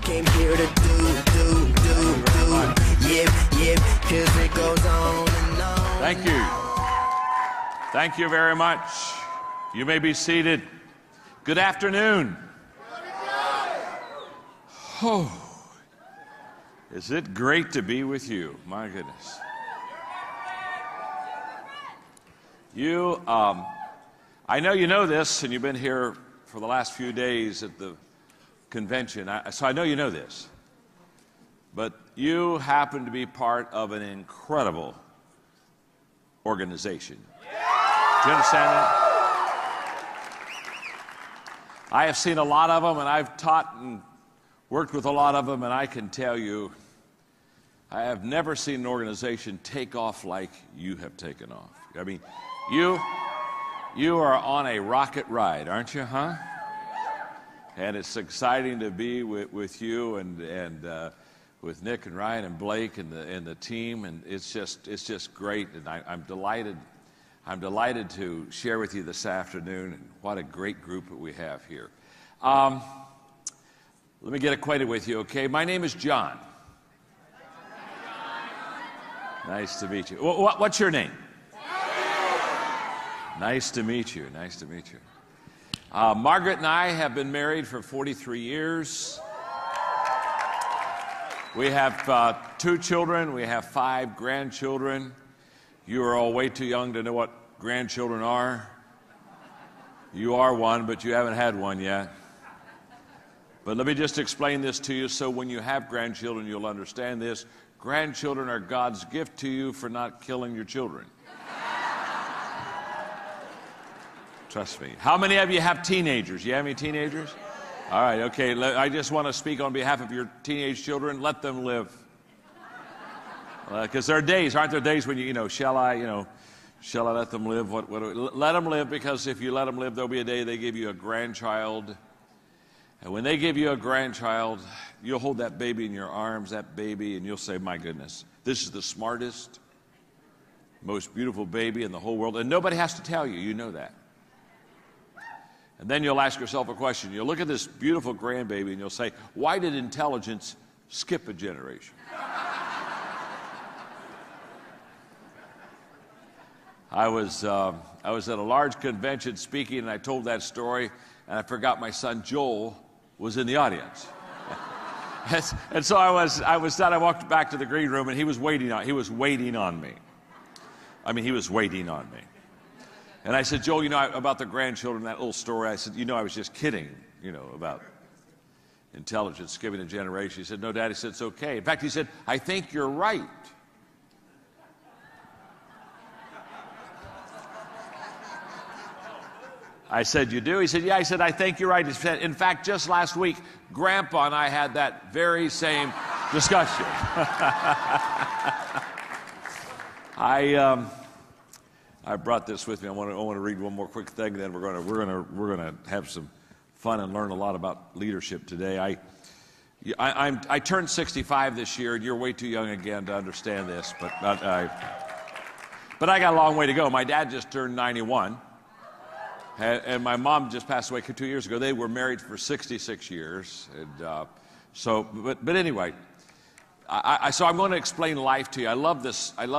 came here to do. Yep, 'cause it goes on and on. Thank you. Thank you very much. You may be seated. Good afternoon. Oh, is it great to be with you? My goodness. You, I know you know this, and you've been here for the last few days at the convention, so I know you know this. But you happen to be part of an incredible organization. Do you understand that? I have seen a lot of them, and I've taught and worked with a lot of them, and I can tell you, I have never seen an organization take off like you have taken off. I mean, you are on a rocket ride, aren't you, huh? And it's exciting to be with you and with Nick and Ryan and Blake and the team, and it's just great, and I'm delighted. I'm delighted to share with you this afternoon, and what a great group that we have here. Let me get acquainted with you, okay? My name is John. Nice to meet you. What's your name? Nice to meet you. Nice to meet you. Margaret and I have been married for 43 years. We have 2 children. We have 5 grandchildren. You are all way too young to know what grandchildren are. You are one, but you haven't had one yet. But let me just explain this to you so when you have grandchildren, you'll understand this. Grandchildren are God's gift to you for not killing your children. Trust me. How many of you have teenagers? You have any teenagers? All right, okay. I just want to speak on behalf of your teenage children. Let them live. Because there are days, aren't there days when shall I let them live? Let them live, because if you let them live, there'll be a day they give you a grandchild. And when they give you a grandchild, you'll hold that baby in your arms, that baby, and you'll say, my goodness, this is the smartest, most beautiful baby in the whole world. And nobody has to tell you, you know that. And then you'll ask yourself a question. You'll look at this beautiful grandbaby and you'll say, why did intelligence skip a generation? I was at a large convention speaking, and I told that story, and I forgot my son Joel was in the audience. And so I was done. I walked back to the green room, and he was waiting on me. I mean, he was waiting on me. And I said, Joel, about the grandchildren, that little story, I said, I was just kidding, about intelligence skipping a generation. He said, no, Dad. He said, it's okay. In fact, he said, I think you're right. I said, you do? He said, yeah. I said, I think you're right. He said, in fact, just last week, Grandpa and I had that very same discussion. I brought this with me. I want to read one more quick thing, then we're going to have some fun and learn a lot about leadership today. I turned 65 this year, and you're way too young again to understand this, but I got a long way to go. My dad just turned 91. And my mom just passed away 2 years ago. They were married for 66 years. And but anyway, so I'm going to explain life to you. I love this. I'm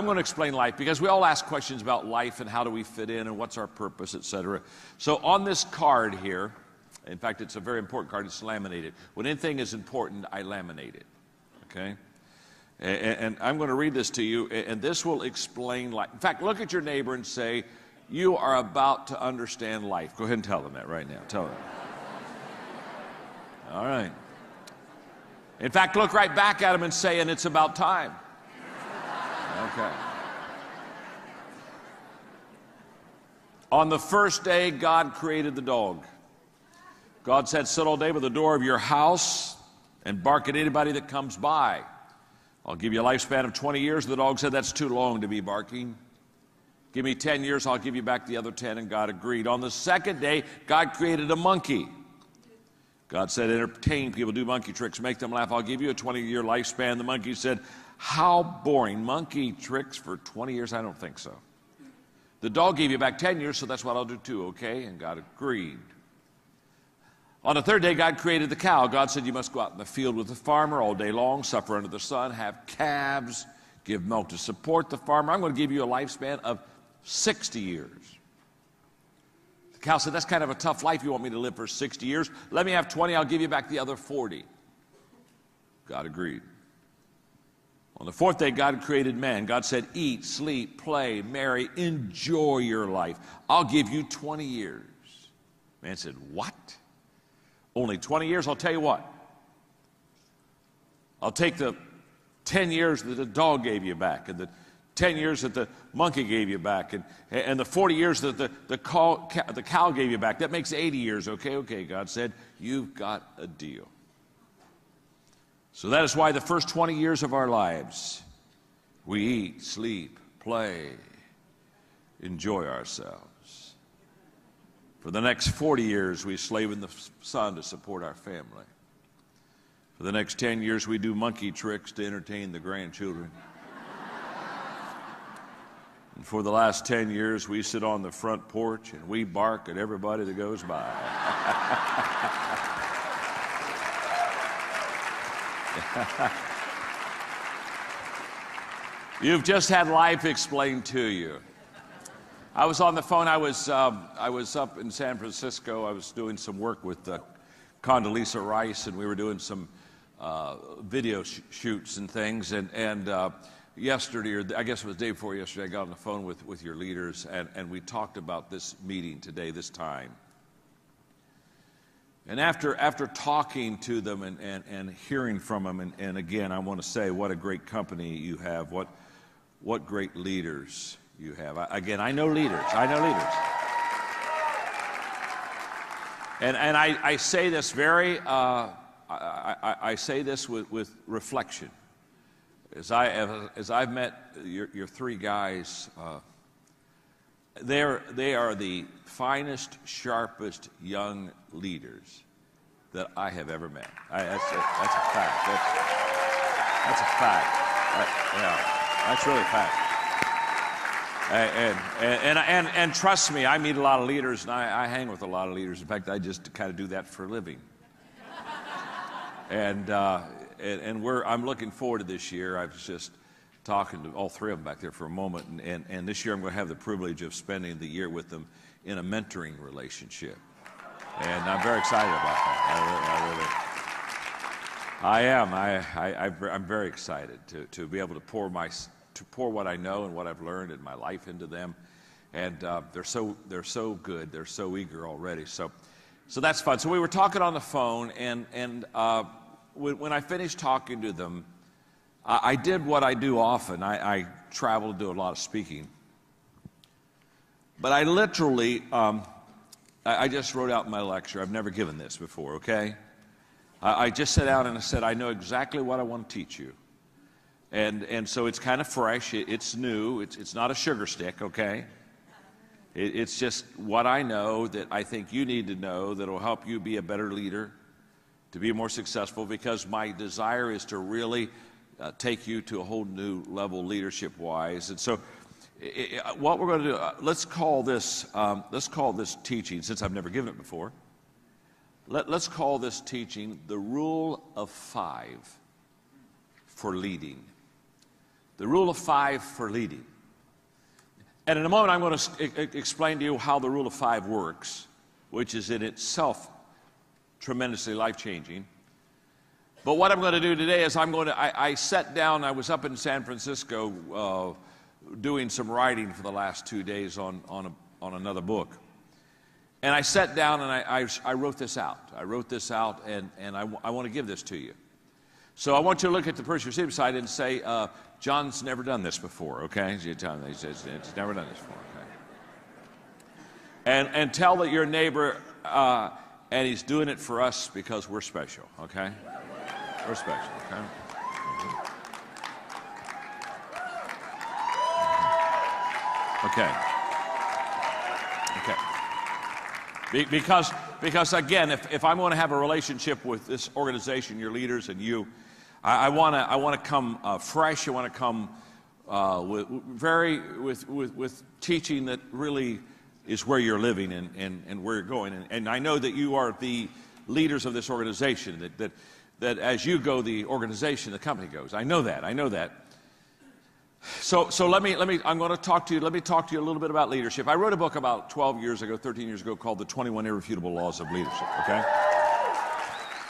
going to explain life because we all ask questions about life and how do we fit in and what's our purpose, etc. So on this card here, in fact, it's a very important card. It's laminated. When anything is important, I laminate it. Okay? And I'm going to read this to you, and this will explain life. In fact, look at your neighbor and say, you are about to understand life. Go ahead and tell them that right now. Tell them. All right. In fact, look right back at them and say, and it's about time. Okay. On the first day, God created the dog. God said, sit all day by the door of your house and bark at anybody that comes by. I'll give you a lifespan of 20 years. The dog said, that's too long to be barking. Give me 10 years, I'll give you back the other 10, and God agreed. On the second day, God created a monkey. God said, entertain people, do monkey tricks, make them laugh. I'll give you a 20-year lifespan. The monkey said, how boring. Monkey tricks for 20 years? I don't think so. The dog gave you back 10 years, so that's what I'll do too, okay? And God agreed. On the third day, God created the cow. God said, you must go out in the field with the farmer all day long, suffer under the sun, have calves, give milk to support the farmer. I'm going to give you a lifespan of 60 years. The cow said, that's kind of a tough life. You want me to live for 60 years? Let me have 20. I'll give you back the other 40. God agreed. On the fourth day, God created man. God said, eat, sleep, play, marry, enjoy your life. I'll give you 20 years. Man said, what? Only 20 years? I'll tell you what. I'll take the 10 years that the dog gave you back, and the 10 years that the monkey gave you back, and the 40 years that the cow gave you back. That makes 80 years. Okay, God said, you've got a deal. So that is why the first 20 years of our lives, we eat, sleep, play, enjoy ourselves. For the next 40 years, we slave in the sun to support our family. For the next 10 years, we do monkey tricks to entertain the grandchildren. And for the last 10 years, we sit on the front porch and we bark at everybody that goes by. You've just had life explained to you. I was on the phone. I was up in San Francisco. I was doing some work with Condoleezza Rice, and we were doing some video shoots and things. And yesterday, or I guess it was the day before yesterday, I got on the phone with your leaders, and we talked about this meeting today, this time. And after talking to them and hearing from them, and again, I want to say what a great company you have, what great leaders you have. I know leaders. And I say this I say this with reflection. As I've met your three guys, they are the finest, sharpest young leaders that I have ever met. That's a fact. That's a fact. That's really a fact. And trust me, I meet a lot of leaders, and I hang with a lot of leaders. In fact, I just kind of do that for a living. And I'm looking forward to this year. I was just talking to all three of them back there for a moment, and this year I'm going to have the privilege of spending the year with them in a mentoring relationship, and I'm very excited about that. I am. I'm very excited to be able to pour what I know and what I've learned in my life into them, and they're so good. They're so eager already. So that's fun. So we were talking on the phone, and when I finished talking to them, I did what I do often. I travel to do a lot of speaking. But I literally, I just wrote out my lecture. I've never given this before, okay? I just sat down and I said, I know exactly what I want to teach you. And so it's kind of fresh. It's new. It's not a sugar stick, okay? It's just what I know that I think you need to know that will help you be a better leader, to be more successful, because my desire is to really take you to a whole new level leadership-wise. And so what we're going to do, let's call this teaching, since I've never given it before, let's call this teaching the Rule of 5 for leading. The Rule of 5 for leading. And in a moment, I'm going to explain to you how the Rule of 5 works, which is in itself tremendously life-changing. But what I'm going to do today is I sat down. I was up in San Francisco doing some writing for the last 2 days on another book. And I sat down and I wrote this out. I wrote this out, and I want to give this to you. So I want you to look at the person you're sitting beside and say, John's never done this before, okay? He says, it's never done this before, okay? And tell that your neighbor, and he's doing it for us because we're special, okay? We're special, okay? Okay. Because again, if I'm going to have a relationship with this organization, your leaders, and you, I want to come fresh. I want to come with teaching that really is where you're living and where you're going. And I know that you are the leaders of this organization, that as you go, the organization, the company goes. I know that. So let me talk to you a little bit about leadership. I wrote a book about 13 years ago, called The 21 Irrefutable Laws of Leadership, okay?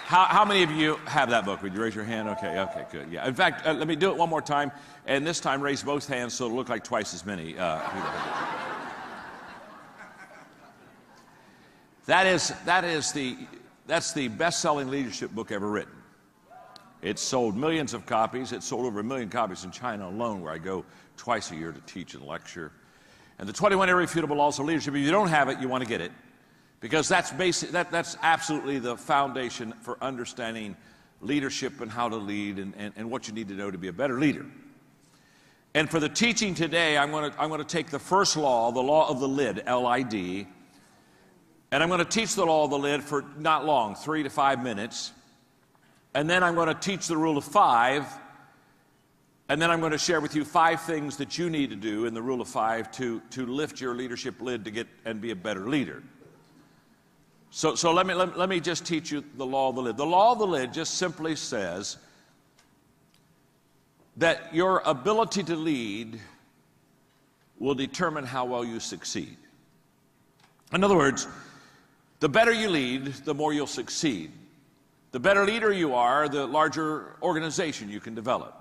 How many of you have that book? Would you raise your hand? Okay, good. Yeah. In fact, let me do it one more time, and this time raise both hands so it'll look like twice as many people. That's the best-selling leadership book ever written. It's sold millions of copies. It's sold over 1 million copies in China alone, where I go twice a year to teach and lecture. And the 21 Irrefutable Laws of Leadership, if you don't have it, you want to get it. Because that's absolutely the foundation for understanding leadership and how to lead and what you need to know to be a better leader. And for the teaching today, I'm going to take the first law, the law of the lid, L-I-D, and I'm going to teach the law of the lid for not long, 3 to 5 minutes. And then I'm going to teach the rule of 5, and then I'm going to share with you 5 things that you need to do in the rule of 5 to lift your leadership lid to get and be a better leader. So let me just teach you the law of the lid. The law of the lid just simply says that your ability to lead will determine how well you succeed. In other words, the better you lead, the more you'll succeed. The better leader you are, the larger organization you can develop.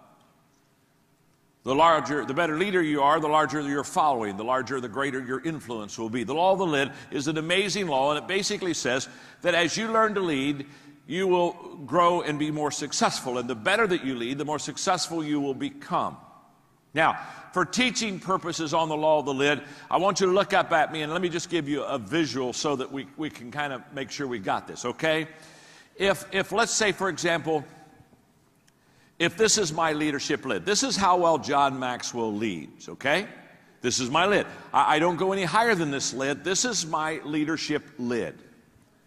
The better leader you are, the larger your following, the greater your influence will be. The law of the lid is an amazing law, and it basically says that as you learn to lead, you will grow and be more successful. And the better that you lead, the more successful you will become. Now, for teaching purposes on the law of the lid, I want you to look up at me, and let me just give you a visual so that we can kind of make sure we got this, okay? If let's say, for example, if this is my leadership lid, this is how well John Maxwell leads, okay? This is my lid. I don't go any higher than this lid. This is my leadership lid.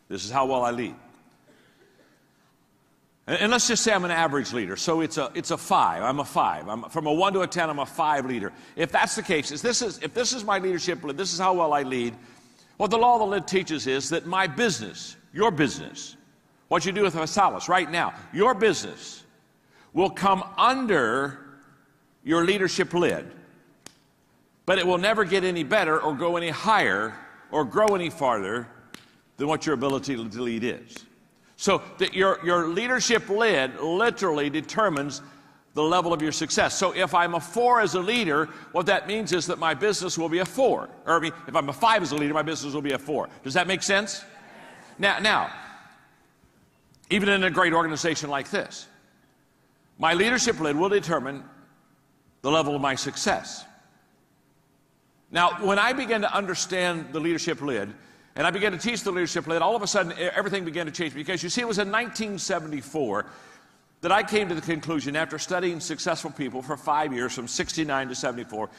This is how well I lead. And let's just say I'm an average leader, so it's a 5. I'm a 5. From a 1 to a 10, I'm a 5 leader. If that's the case, if this is my leadership lid, this is how well I lead, what the law of the lid teaches is that my business, your business, what you do with Vasalis right now, your business will come under your leadership lid, but it will never get any better or go any higher or grow any farther than what your ability to lead is. So that your leadership lid literally determines the level of your success. So if I'm a 4 as a leader, what that means is that my business will be a 4. Or I mean, if I'm a 5 as a leader, my business will be a 4. Does that make sense? Now, even in a great organization like this, my leadership lid will determine the level of my success. Now, when I began to understand the leadership lid, and I began to teach the leadership lid, all of a sudden everything began to change. Because you see, it was in 1974 that I came to the conclusion, after studying successful people for 5 years, from 69 to 74,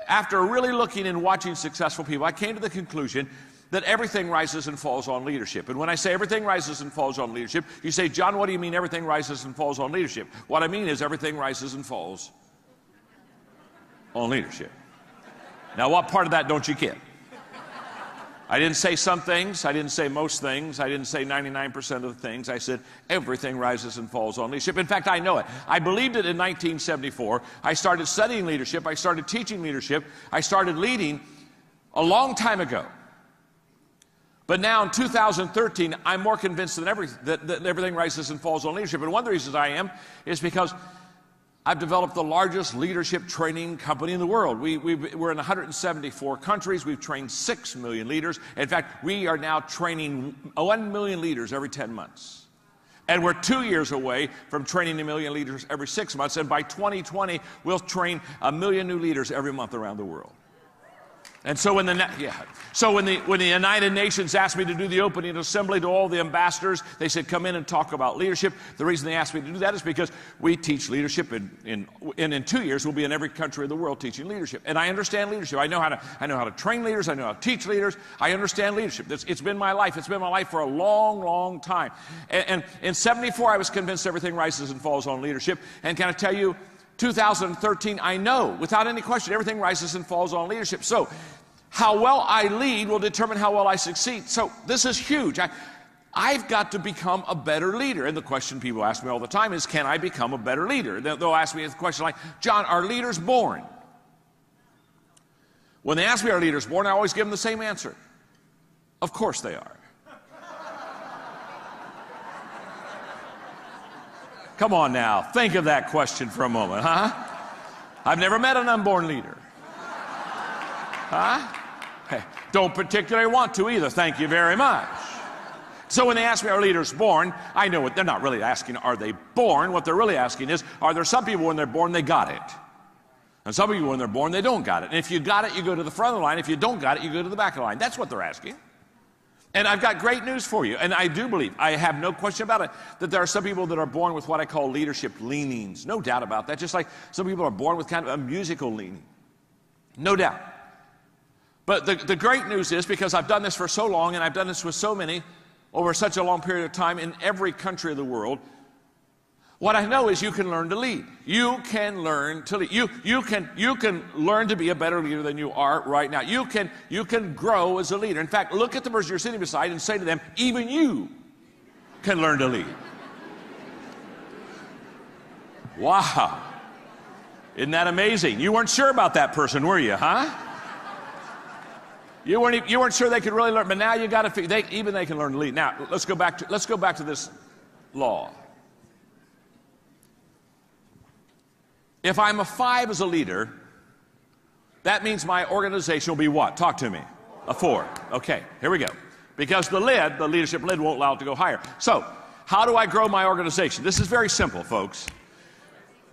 after really looking and watching successful people, I came to the conclusion that everything rises and falls on leadership. And when I say everything rises and falls on leadership, you say, John, what do you mean everything rises and falls on leadership? What I mean is everything rises and falls on leadership. Now, what part of that don't you get? I didn't say some things. I didn't say most things. I didn't say 99% of the things. I said everything rises and falls on leadership. In fact, I know it. I believed it in 1974. I started studying leadership. I started teaching leadership. I started leading a long time ago. But now in 2013, I'm more convinced than ever that everything rises and falls on leadership. And one of the reasons I am is because I've developed the largest leadership training company in the world. We're in 174 countries. We've trained 6 million leaders. In fact, we are now training 1 million leaders every 10 months. And we're 2 years away from training 1 million leaders every 6 months. And by 2020, we'll train 1 million new leaders every month around the world. And so when the United Nations asked me to do the opening assembly to all the ambassadors, they said, come in and talk about leadership. The reason they asked me to do that is because we teach leadership, and in 2 years we'll be in every country of the world teaching leadership. And I understand leadership. I know how to train leaders. I know how to teach leaders. I understand leadership. It's been my life. It's been my life for a long, long time. And in 74, I was convinced everything rises and falls on leadership. And can I tell you, 2013, I know, without any question, everything rises and falls on leadership. So, how well I lead will determine how well I succeed. So, this is huge. I've got to become a better leader. And the question people ask me all the time is, can I become a better leader? They'll ask me a question like, John, are leaders born? When they ask me, are leaders born, I always give them the same answer. Of course they are. Come on now, think of that question for a moment, huh? I've never met an unborn leader. Huh? Hey, don't particularly want to either, thank you very much. So when they ask me, are leaders born? I know what they're not really asking, are they born? What they're really asking is, are there some people when they're born, they got it? And some people when they're born, they don't got it. And if you got it, you go to the front of the line. If you don't got it, you go to the back of the line. That's what they're asking. And I've got great news for you. And I do believe, I have no question about it, that there are some people that are born with what I call leadership leanings. No doubt about that. Just like some people are born with kind of a musical leaning. No doubt. But the great news is, because I've done this for so long, and I've done this with so many, over such a long period of time in every country of the world, what I know is you can learn to lead. You can learn to lead. You can learn to be a better leader than you are right now. You can grow as a leader. In fact, look at the person you're sitting beside and say to them, even you can learn to lead. Wow. Isn't that amazing? You weren't sure about that person, were you, huh? You weren't sure they could really learn, but now you got to figure even they can learn to lead. Now let's go back to this law. If I'm a 5 as a leader, that means my organization will be what? Talk to me. A 4. Okay, here we go. Because the leadership lid won't allow it to go higher. So, how do I grow my organization? This is very simple, folks.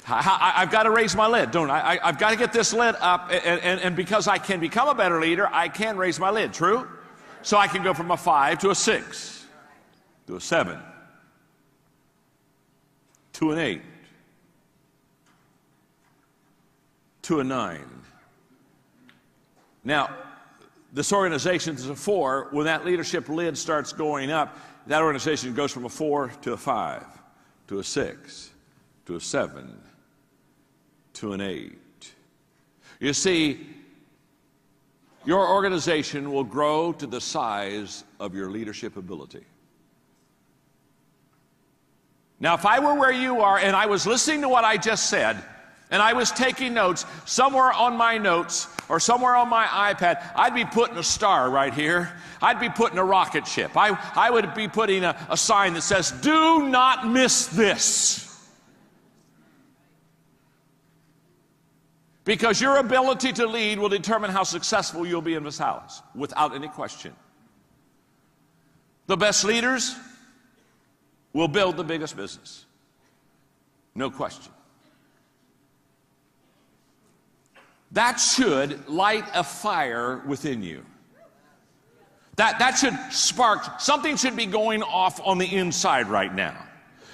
I've got to raise my lid, don't I? I've got to get this lid up, and because I can become a better leader, I can raise my lid, true? So I can go from a 5 to a 6, to a 7, to an 8, to a 9. Now, this organization is a 4. When that leadership lid starts going up, that organization goes from a 4 to a 5, to a 6, to a 7, to an 8. You see, your organization will grow to the size of your leadership ability. Now, if I were where you are and I was listening to what I just said, and I was taking notes, somewhere on my notes or somewhere on my iPad, I'd be putting a star right here. I'd be putting a rocket ship. I would be putting a sign that says, do not miss this. Because your ability to lead will determine how successful you'll be in this house, without any question. The best leaders will build the biggest business. No question. That should light a fire within you. That should spark, something should be going off on the inside right now.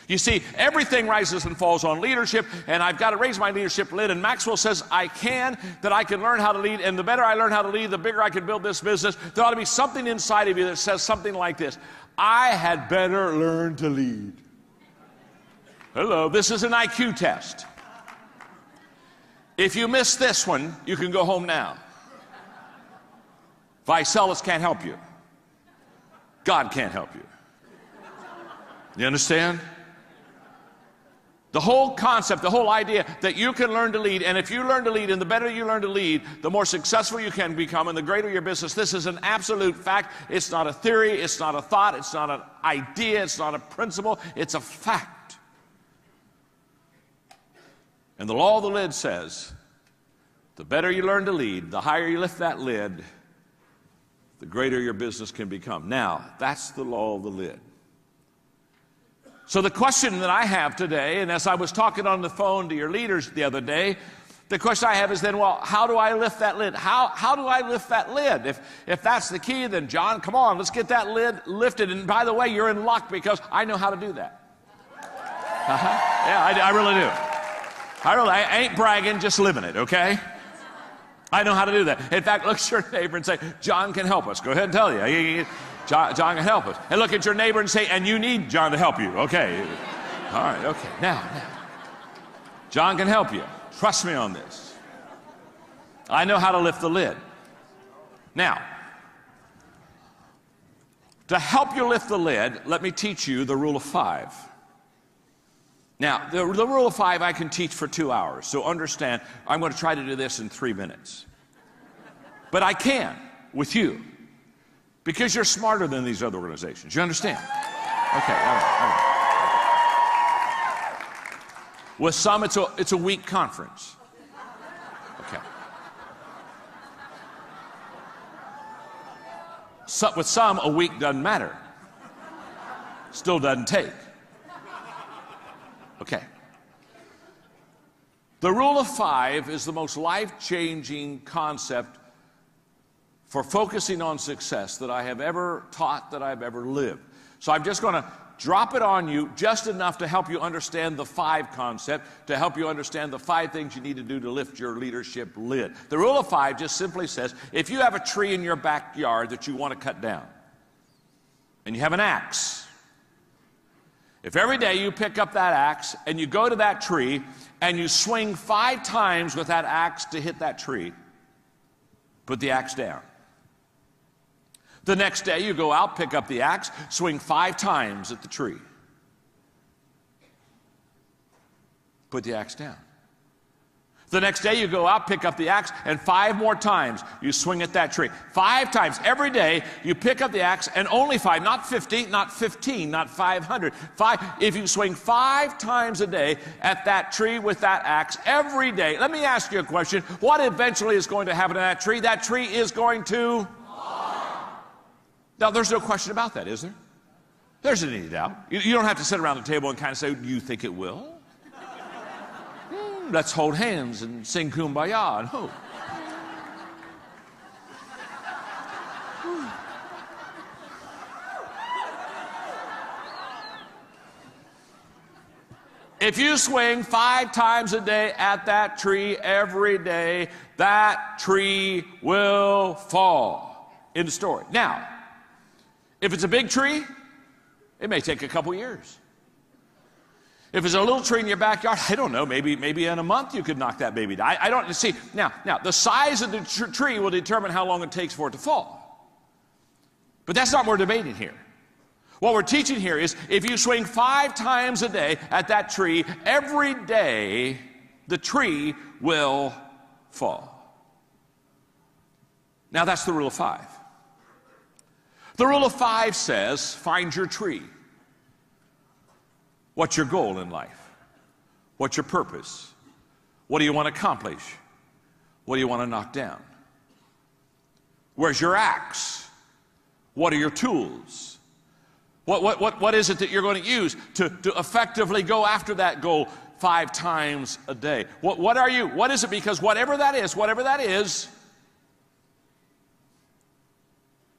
You see, everything rises and falls on leadership, and I've got to raise my leadership lid, and Maxwell says I can learn how to lead, and the better I learn how to lead, the bigger I can build this business. There ought to be something inside of you that says something like this: I had better learn to lead. Hello, this is an IQ test. If you miss this one, you can go home now. Vicelis can't help you. God can't help you. You understand? The whole concept, the whole idea that you can learn to lead, and if you learn to lead, and the better you learn to lead, the more successful you can become, and the greater your business. This is an absolute fact. It's not a theory, it's not a thought, it's not an idea, it's not a principle, it's a fact. And the law of the lid says, the better you learn to lead, the higher you lift that lid, the greater your business can become. Now, that's the law of the lid. So the question that I have today, and as I was talking on the phone to your leaders the other day, the question I have is then, well, how do I lift that lid? How do I lift that lid? If that's the key, then John, come on, let's get that lid lifted. And by the way, you're in luck because I know how to do that. Yeah, I really do. I ain't bragging, just living it, okay? I know how to do that. In fact, look at your neighbor and say, John can help us. Go ahead and tell you. John can help us. And look at your neighbor and say, and you need John to help you. Okay. All right, okay. Now. John can help you. Trust me on this. I know how to lift the lid. Now, To help you lift the lid, let me teach you the rule of 5. Now, the rule of 5 I can teach for 2 hours, so understand, I'm going to try to do this in 3 minutes. But I can with you, because you're smarter than these other organizations. You understand? Okay, all right. With some, it's a week conference. Okay. With some, a week doesn't matter. Still doesn't take. Okay. The rule of 5 is the most life-changing concept for focusing on success that I have ever taught, that I've ever lived. So I'm just going to drop it on you just enough to help you understand the 5 concept, to help you understand the 5 things you need to do to lift your leadership lid. The rule of 5 just simply says, if you have a tree in your backyard that you want to cut down, and you have an axe, if every day you pick up that axe and you go to that tree and you swing 5 times with that axe to hit that tree, put the axe down. The next day you go out, pick up the axe, swing 5 times at the tree. Put the axe down. The next day you go out, pick up the axe, and 5 more times you swing at that tree. 5 times. Every day you pick up the axe, and only 5, not 50, not 15, not 500. 5. If you swing 5 times a day at that tree with that axe every day, let me ask you a question. What eventually is going to happen to that tree? That tree is going to... Now, there's no question about that, is there? There's any doubt. You don't have to sit around the table and kind of say, do you think it will? Let's hold hands and sing Kumbaya and hope. If you swing 5 times a day at that tree every day, that tree will fall. End of story. Now, if it's a big tree, it may take a couple years. If it's a little tree in your backyard, I don't know, maybe in a month you could knock that baby down. I don't see. Now, the size of the tree will determine how long it takes for it to fall. But that's not what we're debating here. What we're teaching here is if you swing 5 times a day at that tree, every day the tree will fall. Now, that's the rule of 5. The rule of 5 says, find your tree. What's your goal in life? What's your purpose? What do you want to accomplish? What do you want to knock down? Where's your axe? What are your tools? What is it that you're going to use to effectively go after that goal 5 times a day? What are you? What is it? Because whatever that is,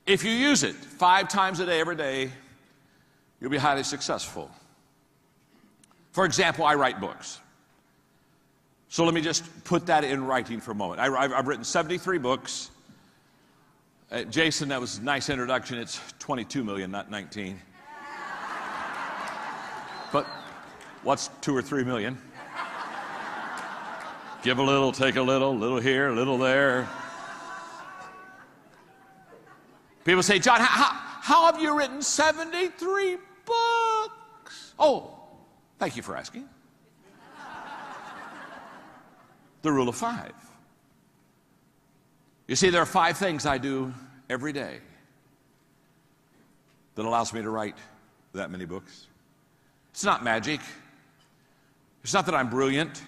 if you use it 5 times a day, every day, you'll be highly successful. For example, I write books. So let me just put that in writing for a moment. I've written 73 books. Jason, that was a nice introduction. It's 22 million, not 19. But what's 2 or 3 million? Give a little, take a little here, a little there. People say, John, how have you written 73 books? Oh, thank you for asking. The rule of 5. You see, there are 5 things I do every day that allows me to write that many books. It's not magic. It's not that I'm brilliant.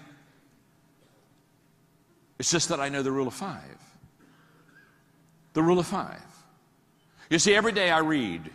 It's just that I know the rule of 5. The rule of 5. You see, every day I read.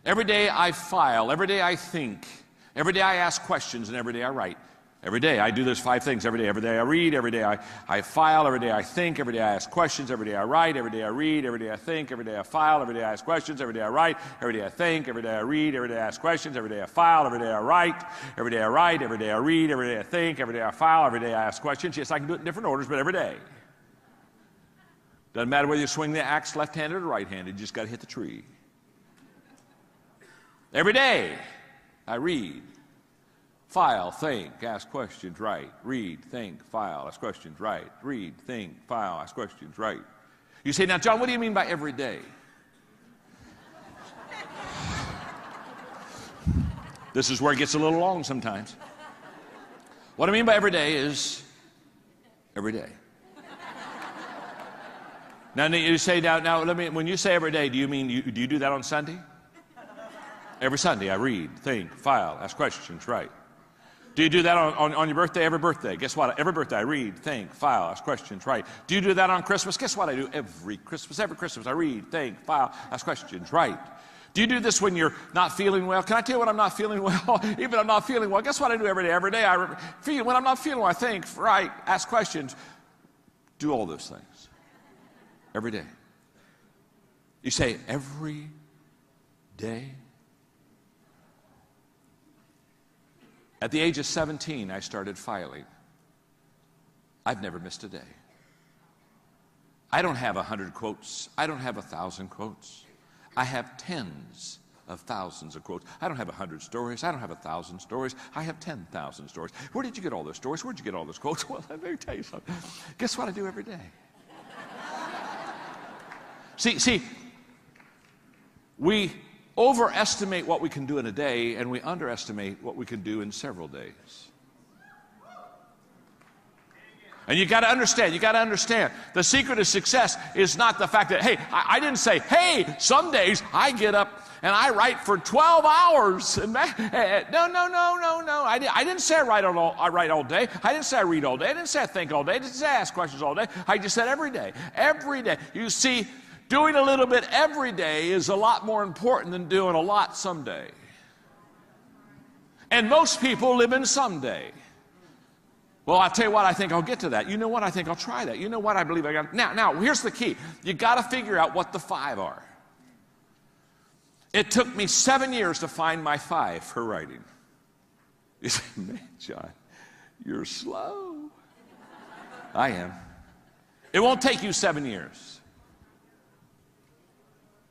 Every day I file. Every day I think. Every day I ask questions, and every day I write. Every day I do those 5 things. Every day I read. Every day I file. Every day I think. Every day I ask questions. Every day I write. Every day I read. Every day I think. Every day I file. Every day I ask questions. Every day I write. Every day I think. Every day I read. Every day I ask questions. Every day I file. Every day I write. Every day I write. Every day I read. Every day I think. Every day I file. Every day I ask questions. Yes, I can do it in different orders, but every day. Doesn't matter whether you swing the axe left-handed or right-handed. You just got to hit the tree. Every day I read. File, think, ask questions, write. Read, think, file, ask questions, write. Read, think, file, ask questions, write. You say, now, John, what do you mean by every day? This is where it gets a little long sometimes. What I mean by every day is every day. Now you say, now let me, when you say every day, do you mean, do you do that on Sunday? Every Sunday I read, think, file, ask questions, right. Do you do that on your birthday? Every birthday. Guess what? Every birthday I read, think, file, ask questions, right. Do you do that on Christmas? Guess what I do every Christmas? Every Christmas I read, think, file, ask questions, right. Do you do this when you're not feeling well? Can I tell you when I'm not feeling well? Even if I'm not feeling well, guess what I do every day? Every day I feel, when I'm not feeling well, I think, right, ask questions, do all those things. Every day. You say, every day? At the age of 17, I started filing. I've never missed a day. I don't have 100 quotes. I don't have 1,000 quotes. I have tens of thousands of quotes. I don't have 100 stories. I don't have 1,000 stories. I have 10,000 stories. Where did you get all those stories? Where did you get all those quotes? Well, let me tell you something. Guess what I do every day? See, we overestimate what we can do in a day, and we underestimate what we can do in several days. And you got to understand, the secret of success is not the fact that, hey, I didn't say, hey, some days I get up and I write for 12 hours. No. I didn't say I write all day. I didn't say I read all day. I didn't say I think all day. I didn't say I ask questions all day. I just said every day. Every day. You see, doing a little bit every day is a lot more important than doing a lot someday. And most people live in someday. Well, I'll tell you what, I think I'll get to that. You know what, I think I'll try that. You know what, I believe I got. Now, here's the key. You got to figure out what the 5 are. It took me 7 years to find my 5 for writing. You say, man, John, you're slow. I am. It won't take you 7 years.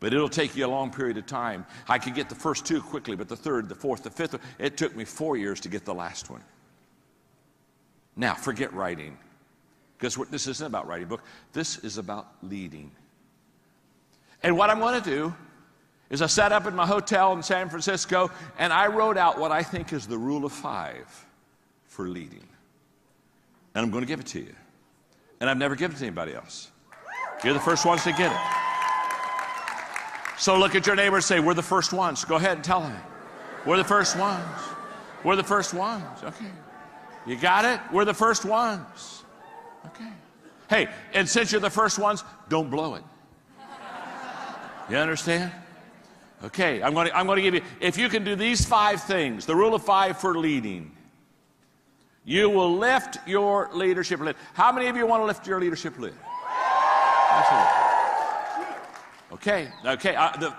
But it'll take you a long period of time. I could get the first 2 quickly, but the third, the fourth, the fifth, it took me 4 years to get the last one. Now, forget writing, because this isn't about writing a book. This is about leading. And what I'm going to do is I sat up in my hotel in San Francisco, and I wrote out what I think is the rule of 5 for leading. And I'm going to give it to you. And I've never given it to anybody else. You're the first ones to get it. So look at your neighbor and say, we're the first ones. Go ahead and tell him. We're the first ones. We're the first ones. Okay. You got it? We're the first ones. Okay. Hey, and since you're the first ones, don't blow it. You understand? Okay, I'm going to give you, if you can do these 5 things, the rule of 5 for leading, you will lift your leadership lid. How many of you want to lift your leadership lid? Okay,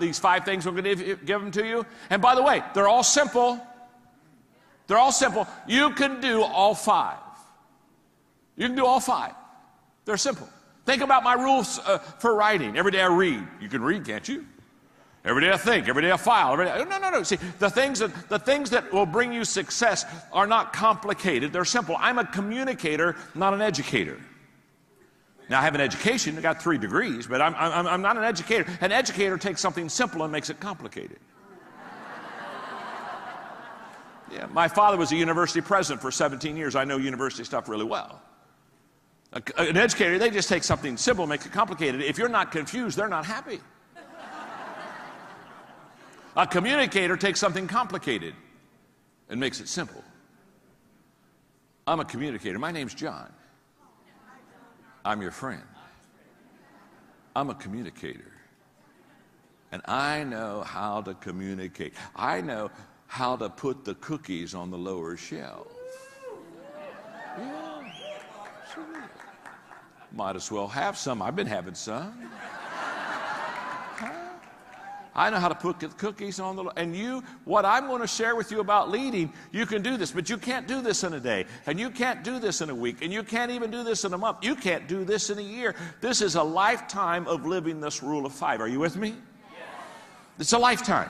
these 5 things we're going to give them to you. And by the way, they're all simple. They're all simple. You can do all 5. You can do all 5. They're simple. Think about my rules for writing. Every day I read. You can read, can't you? Every day I think. Every day I file. No. See, the things that will bring you success are not complicated. They're simple. I'm a communicator, not an educator. Now, I have an education. I got 3 degrees, but I'm not an educator. An educator takes something simple and makes it complicated. Yeah, my father was a university president for 17 years. I know university stuff really well. An educator, they just take something simple and make it complicated. If you're not confused, they're not happy. A communicator takes something complicated and makes it simple. I'm a communicator. My name's John. I'm your friend. I'm a communicator. And I know how to communicate. I know how to put the cookies on the lower shelf. Yeah, sure. Might as well have some. I've been having some. I know how to put the cookies on the lower. And what I'm going to share with you about leading, you can do this, but you can't do this in a day. And you can't do this in a week. And you can't even do this in a month. You can't do this in a year. This is a lifetime of living this rule of 5. Are you with me? Yes. It's a lifetime.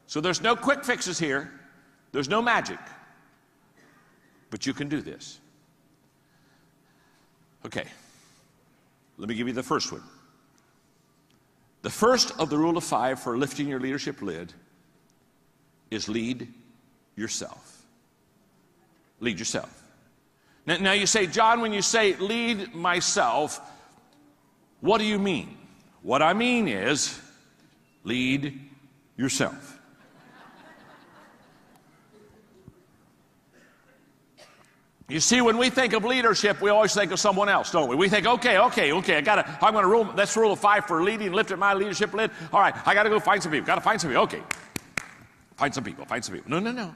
So there's no quick fixes here. There's no magic. But you can do this. Okay. Let me give you the first one. The first of the rule of 5 for lifting your leadership lid is lead yourself. Lead yourself. Now you say, John, when you say lead myself, what do you mean? What I mean is lead yourself. You see, when we think of leadership, we always think of someone else, don't we? We think, okay, I'm going to rule, that's rule of 5 for leading, lifted my leadership lid. All right, I got to go find some people, okay. Find some people. No.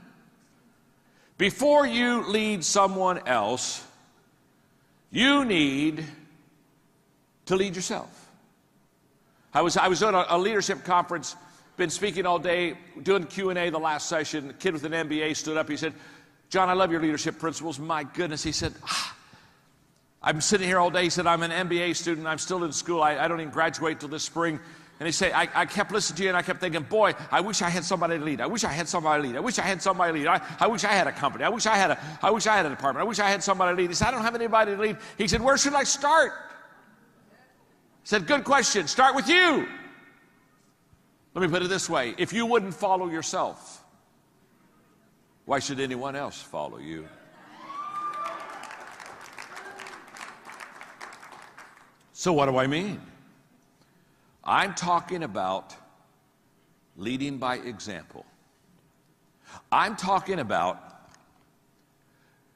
Before you lead someone else, you need to lead yourself. I was doing a leadership conference, been speaking all day, doing Q&A the last session. A kid with an MBA stood up, he said, John, I love your leadership principles. My goodness, he said, I'm sitting here all day. He said, I'm an MBA student. I'm still in school. I don't even graduate till this spring. And he said, I kept listening to you and I kept thinking, boy, I wish I had somebody to lead. I wish I had somebody to lead. I wish I had somebody to lead. I wish I had a company. I wish I had a department. I wish I had somebody to lead. He said, I don't have anybody to lead. He said, where should I start? He said, good question. Start with you. Let me put it this way. If you wouldn't follow yourself, why should anyone else follow you? So what do I mean? I'm talking about leading by example. I'm talking about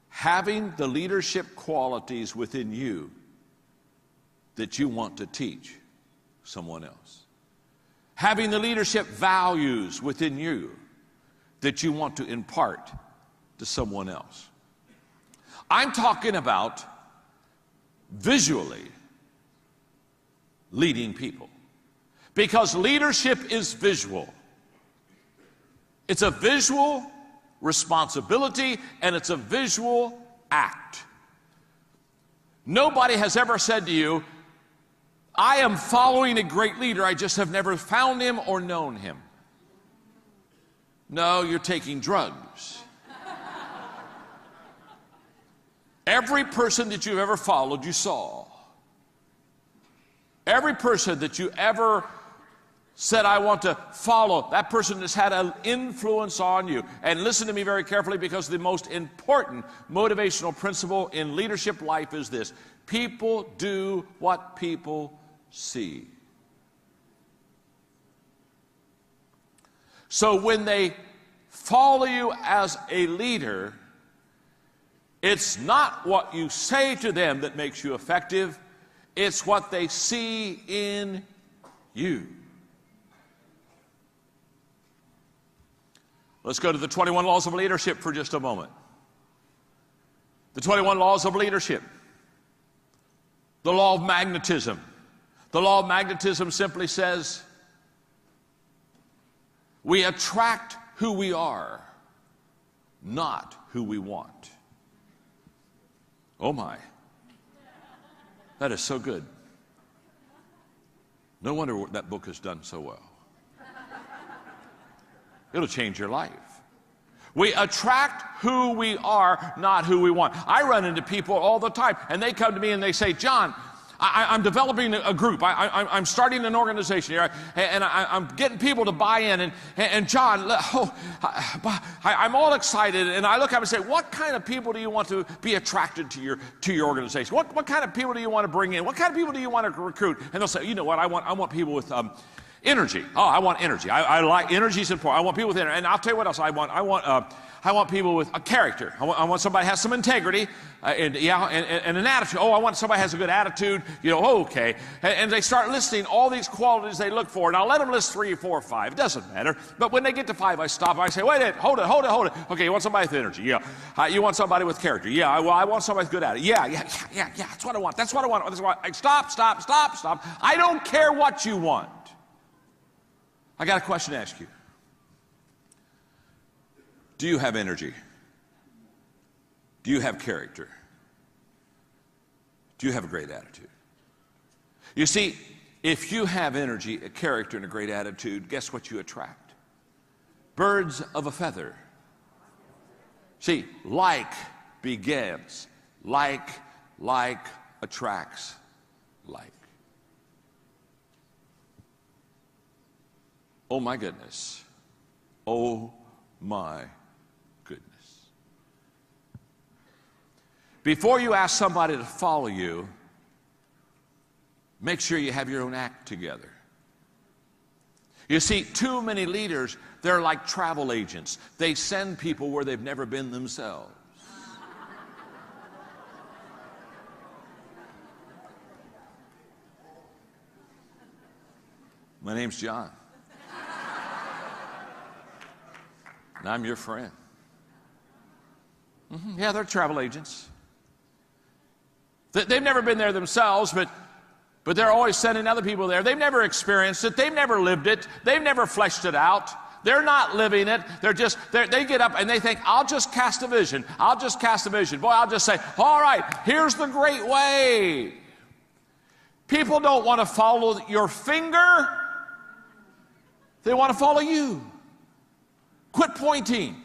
having the leadership qualities within you that you want to teach someone else. Having the leadership values within you that you want to impart to someone else. I'm talking about visually leading people. Because leadership is visual. It's a visual responsibility and it's a visual act. Nobody has ever said to you, I am following a great leader, I just have never found him or known him. No, you're taking drugs. Every person that you've ever followed, you saw. Every person that you ever said, I want to follow, that person has had an influence on you. And listen to me very carefully, because the most important motivational principle in leadership life is this: people do what people see. So when they follow you as a leader, it's not what you say to them that makes you effective, it's what they see in you. Let's go to the 21 laws of leadership for just a moment. The 21 laws of leadership. The law of magnetism. The law of magnetism simply says, we attract who we are, not who we want. Oh my. That is so good. No wonder that book has done so well. It'll change your life. We attract who we are, not who we want. I run into people all the time, and they come to me and they say, John, I'm developing a group. I'm starting an organization here, and I'm getting people to buy in. And John, I'm all excited, and I look up and say, what kind of people do you want to be attracted to your organization? What kind of people do you want to bring in? What kind of people do you want to recruit? And they'll say, you know what, I want people with energy. Oh, I want energy. I like energy is important. I want people with energy. And I'll tell you what else I want. I want people with a character. I want somebody who has some integrity and an attitude. Oh, I want somebody who has a good attitude. Okay. And they start listing all these qualities they look for. And I'll let them list 3, 4, 5. It doesn't matter. But when they get to 5, I stop. I say, wait a minute. Hold it. Okay, you want somebody with energy? Yeah. You want somebody with character? Yeah. I want somebody with good attitude. Yeah. That's what I want. That's what I want. Stop. I don't care what you want. I got a question to ask you. Do you have energy? Do you have character? Do you have a great attitude? You see, if you have energy, a character, and a great attitude, guess what you attract? Birds of a feather. See, like begins. Like attracts like. Oh my goodness. Oh my Before you ask somebody to follow you, make sure you have your own act together. You see, too many leaders, they're like travel agents. They send people where they've never been themselves. My name's John. And I'm your friend. Yeah, they're travel agents. They've never been there themselves, but they're always sending other people there. They've never experienced it. They've never lived it. They've never fleshed it out. They're not living it. They get up and they think, I'll just cast a vision. I'll just cast a vision. Boy, I'll just say, all right, here's the great way. People don't want to follow your finger. They want to follow you. Quit pointing.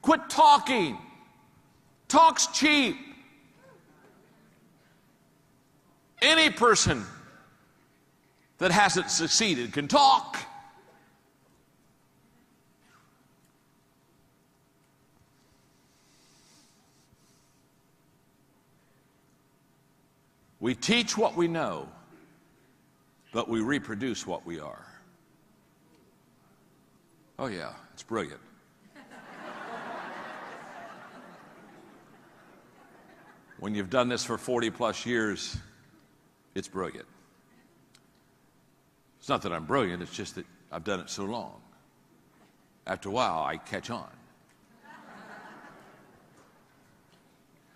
Quit talking. Talk's cheap. Any person that hasn't succeeded can talk. We teach what we know, but we reproduce what we are. Oh yeah, it's brilliant. When you've done this for 40 plus years, it's brilliant. It's not that I'm brilliant, it's just that I've done it so long. After a while, I catch on.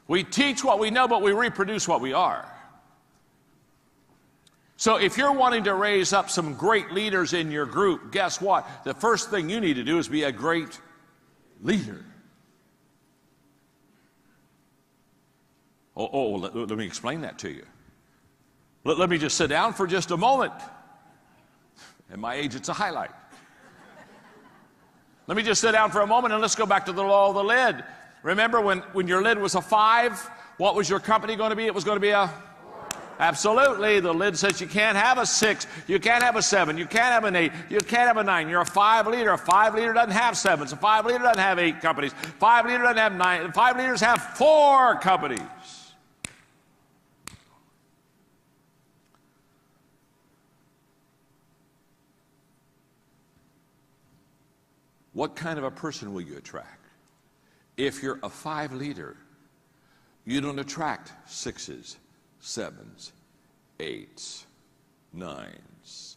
We teach what we know, but we reproduce what we are. So if you're wanting to raise up some great leaders in your group, guess what? The first thing you need to do is be a great leader. Let me explain that to you. Let me just sit down for just a moment. At my age, it's a highlight. Let me just sit down for a moment and let's go back to the law of the lid. Remember when your lid was a 5, what was your company going to be? It was going to be a... Absolutely. The lid says you can't have a 6, you can't have a 7, you can't have an 8, you can't have a 9. You're a 5 leader. A 5 leader doesn't have 7s. A 5 leader doesn't have 8 companies. 5 leader doesn't have 9. 5 leaders have 4 companies. What kind of a person will you attract? If you're a 5 leader, you don't attract 6s, 7s, 8s, 9s,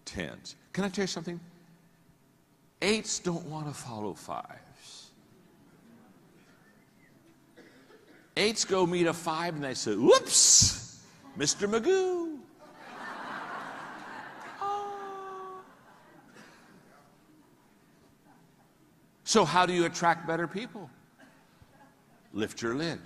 10s. Can I tell you something? 8s don't want to follow 5s. 8s go meet a 5 and they say, whoops, Mr. Magoo. So how do you attract better people? Lift your lid.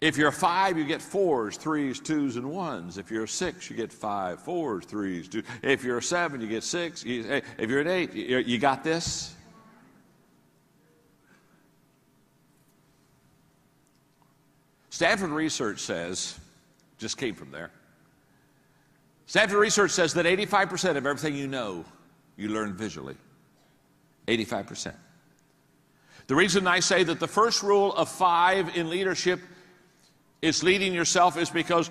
If you're a 5, you get 4s, 3s, 2s, and 1s. If you're a 6, you get 5, 4s, 3s, 2s. If you're a 7, you get 6. If you're an 8, you got this? Stanford research says, just came from there. Stanford research says that 85% of everything you know, you learn visually. 85%. The reason I say that the first rule of 5 in leadership is leading yourself is because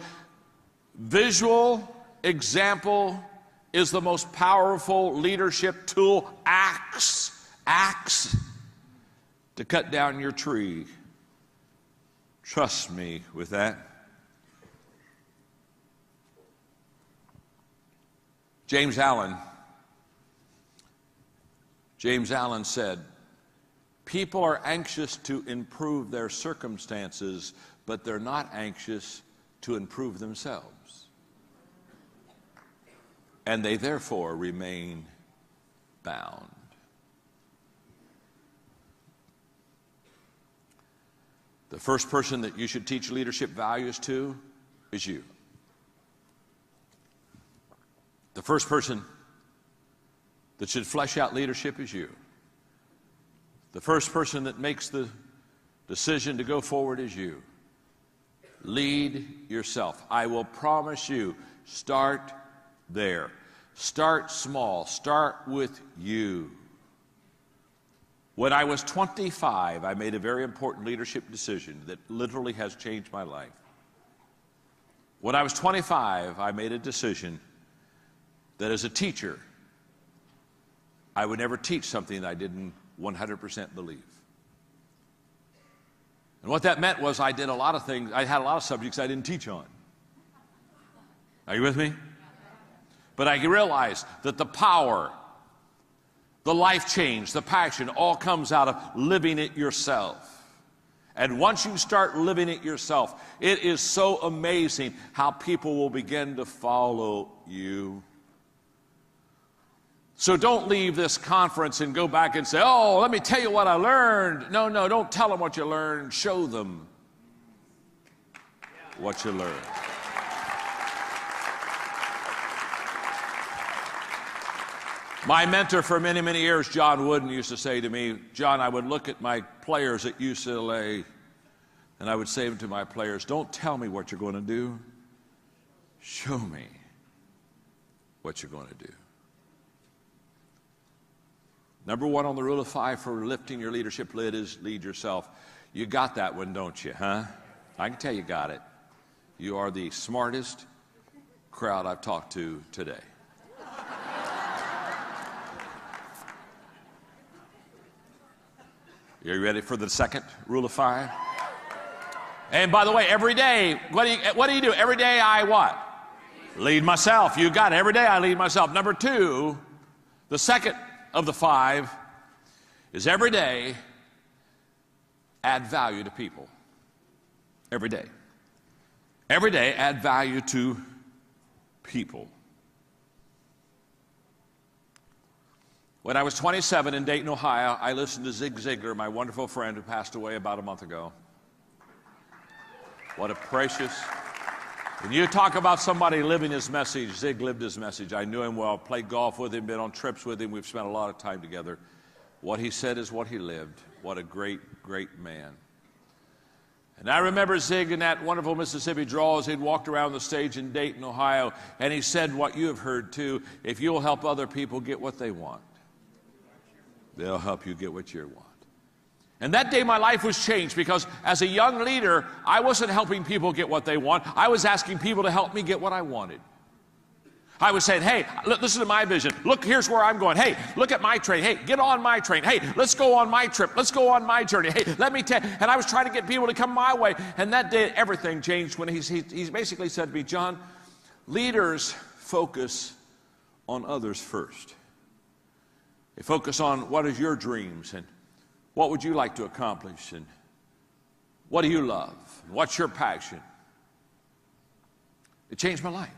visual example is the most powerful leadership tool. Axe to cut down your tree. Trust me with that. James Allen said, people are anxious to improve their circumstances, but they're not anxious to improve themselves. And they therefore remain bound. The first person that you should teach leadership values to is you. The first person that should flesh out leadership is you. The first person that makes the decision to go forward is you. Lead yourself. I will promise you, start there. Start small. Start with you. When I was 25, I made a very important leadership decision that literally has changed my life. When I was 25, I made a decision that as a teacher, I would never teach something that I didn't 100% believe. And what that meant was I did a lot of things, I had a lot of subjects I didn't teach on. Are you with me? But I realized that the power, the life change, the passion, all comes out of living it yourself. And once you start living it yourself, it is so amazing how people will begin to follow you. So don't leave this conference and go back and say, oh, let me tell you what I learned. No, don't tell them what you learned. Show them what you learned. My mentor for many, many years, John Wooden, used to say to me, John, I would look at my players at UCLA and I would say to my players, don't tell me what you're going to do. Show me what you're going to do. Number one on the rule of 5 for lifting your leadership lid is lead yourself. You got that one, don't you, huh? I can tell you got it. You are the smartest crowd I've talked to today. Are you ready for the second rule of 5? And by the way, every day, what do you do? Every day I what? Lead myself. You got it. Every day I lead myself. Number 2, the second of the 5 is every day add value to people. Every day. Every day add value to people. When I was 27 in Dayton, Ohio, I listened to Zig Ziglar, my wonderful friend who passed away about a month ago. What a precious... When you talk about somebody living his message, Zig lived his message. I knew him well, played golf with him, been on trips with him. We've spent a lot of time together. What he said is what he lived. What a great, great man. And I remember Zig in that wonderful Mississippi drawl as he'd walked around the stage in Dayton, Ohio, and he said what you have heard too, if you'll help other people get what they want, they'll help you get what you want. And that day my life was changed because as a young leader, I wasn't helping people get what they want. I was asking people to help me get what I wanted. I was saying, hey, listen to my vision. Look, here's where I'm going. Hey, look at my train. Hey, get on my train. Hey, let's go on my trip. Let's go on my journey. Hey, let me tell you. And I was trying to get people to come my way. And that day, everything changed when he basically said to me, John, leaders focus on others first. They focus on what is your dreams and what would you like to accomplish and what do you love? And what's your passion? It changed my life.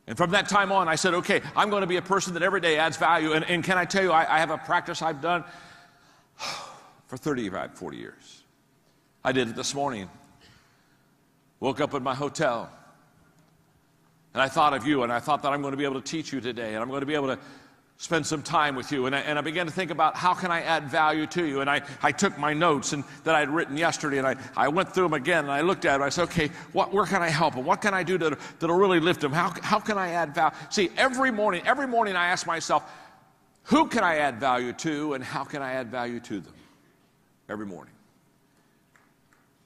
And from that time on, I said, okay, I'm going to be a person that every day adds value. And can I tell you, I have a practice I've done for 35, 40 years. I did it this morning. Woke up in my hotel. And I thought of you, and I thought that I'm going to be able to teach you today, and I'm going to be able to spend some time with you. And I began to think about how can I add value to you. And I took my notes that I had written yesterday, and I went through them again, and I looked at them. I said, okay, where can I help them? What can I do that'll really lift them? How can I add value? See, every morning I ask myself, who can I add value to, and how can I add value to them? Every morning.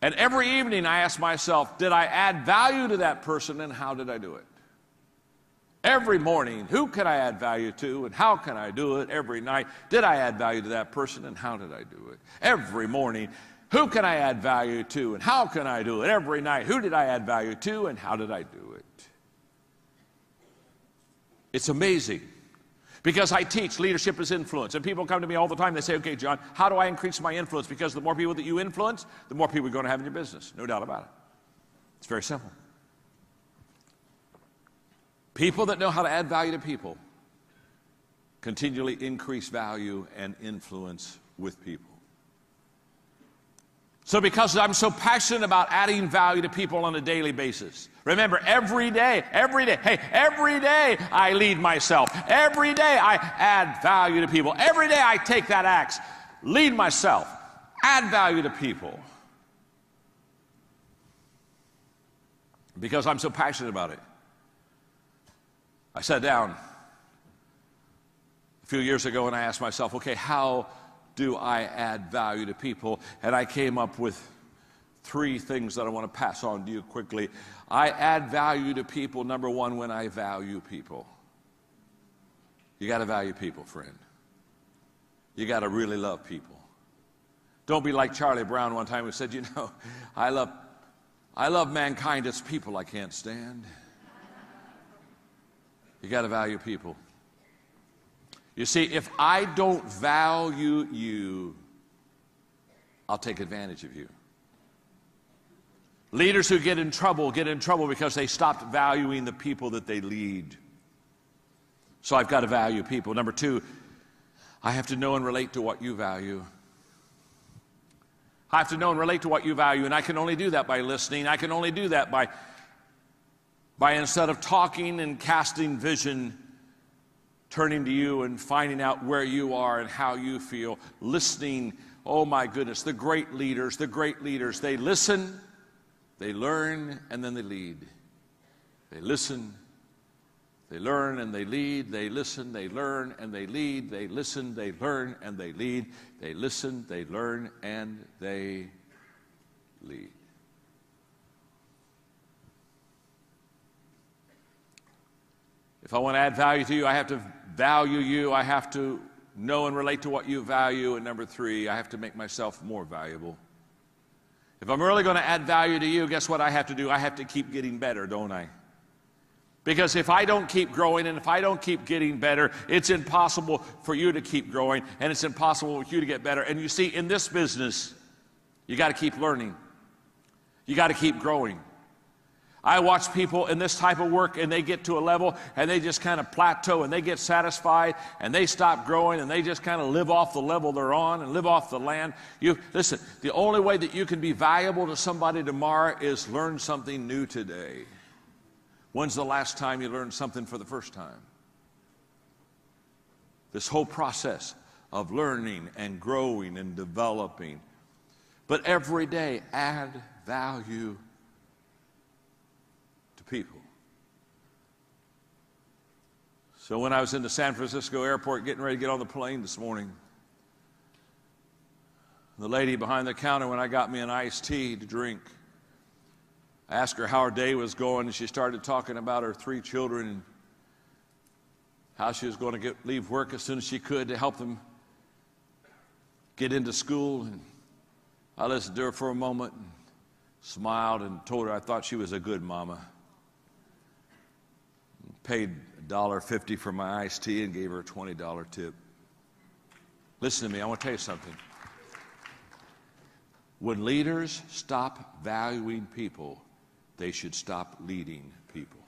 And every evening I ask myself, did I add value to that person, and how did I do it? Every morning, who can I add value to and how can I do it? Every night, did I add value to that person and how did I do it? Every morning, who can I add value to and how can I do it? Every night, who did I add value to and how did I do it? It's amazing because I teach leadership is influence, and people come to me all the time. They say, okay, John, how do I increase my influence? Because the more people that you influence, the more people you're going to have in your business. No doubt about it. It's very simple. People that know how to add value to people continually increase value and influence with people. So because I'm so passionate about adding value to people on a daily basis, remember, every day, every day I lead myself. Every day I add value to people. Every day I take that axe, lead myself, add value to people. Because I'm so passionate about it. I sat down a few years ago and I asked myself, okay, how do I add value to people? And I came up with 3 things that I want to pass on to you quickly. I add value to people, number 1, when I value people. You got to value people, friend. You got to really love people. Don't be like Charlie Brown one time who said, you know, I love mankind. It's people I can't stand. You got to value people. You see, if I don't value you, I'll take advantage of you. Leaders who get in trouble because they stopped valuing the people that they lead. So I've got to value people. Number 2, I have to know and relate to what you value. I have to know and relate to what you value, and I can only do that by listening. I can only do that by instead of talking and casting vision, turning to you and finding out where you are and how you feel, listening. Oh my goodness, the great leaders, they listen, they learn, and then they lead. They listen, they learn, and they lead. They listen, they learn, and they lead. They listen, they learn, and they lead. They listen, they learn, and they lead. If I want to add value to you, I have to value you. I have to know and relate to what you value. And number 3, I have to make myself more valuable. If I'm really going to add value to you, guess what I have to do? I have to keep getting better, don't I? Because if I don't keep growing and if I don't keep getting better, it's impossible for you to keep growing, and it's impossible for you to get better. And you see, in this business, you got to keep learning. You got to keep growing. I watch people in this type of work, and they get to a level and they just kind of plateau and they get satisfied and they stop growing and they just kind of live off the level they're on and live off the land. Listen, the only way that you can be valuable to somebody tomorrow is learn something new today. When's the last time you learned something for the first time? This whole process of learning and growing and developing. But every day, add value to people. So when I was in the San Francisco airport getting ready to get on the plane this morning, the lady behind the counter, when I got me an iced tea to drink, I asked her how her day was going, and she started talking about her 3 children and how she was going to leave work as soon as she could to help them get into school. And I listened to her for a moment and smiled and told her I thought she was a good mama. Paid $1.50 for my iced tea and gave her a $20 tip. Listen to me, I want to tell you something. When leaders stop valuing people, they should stop leading people.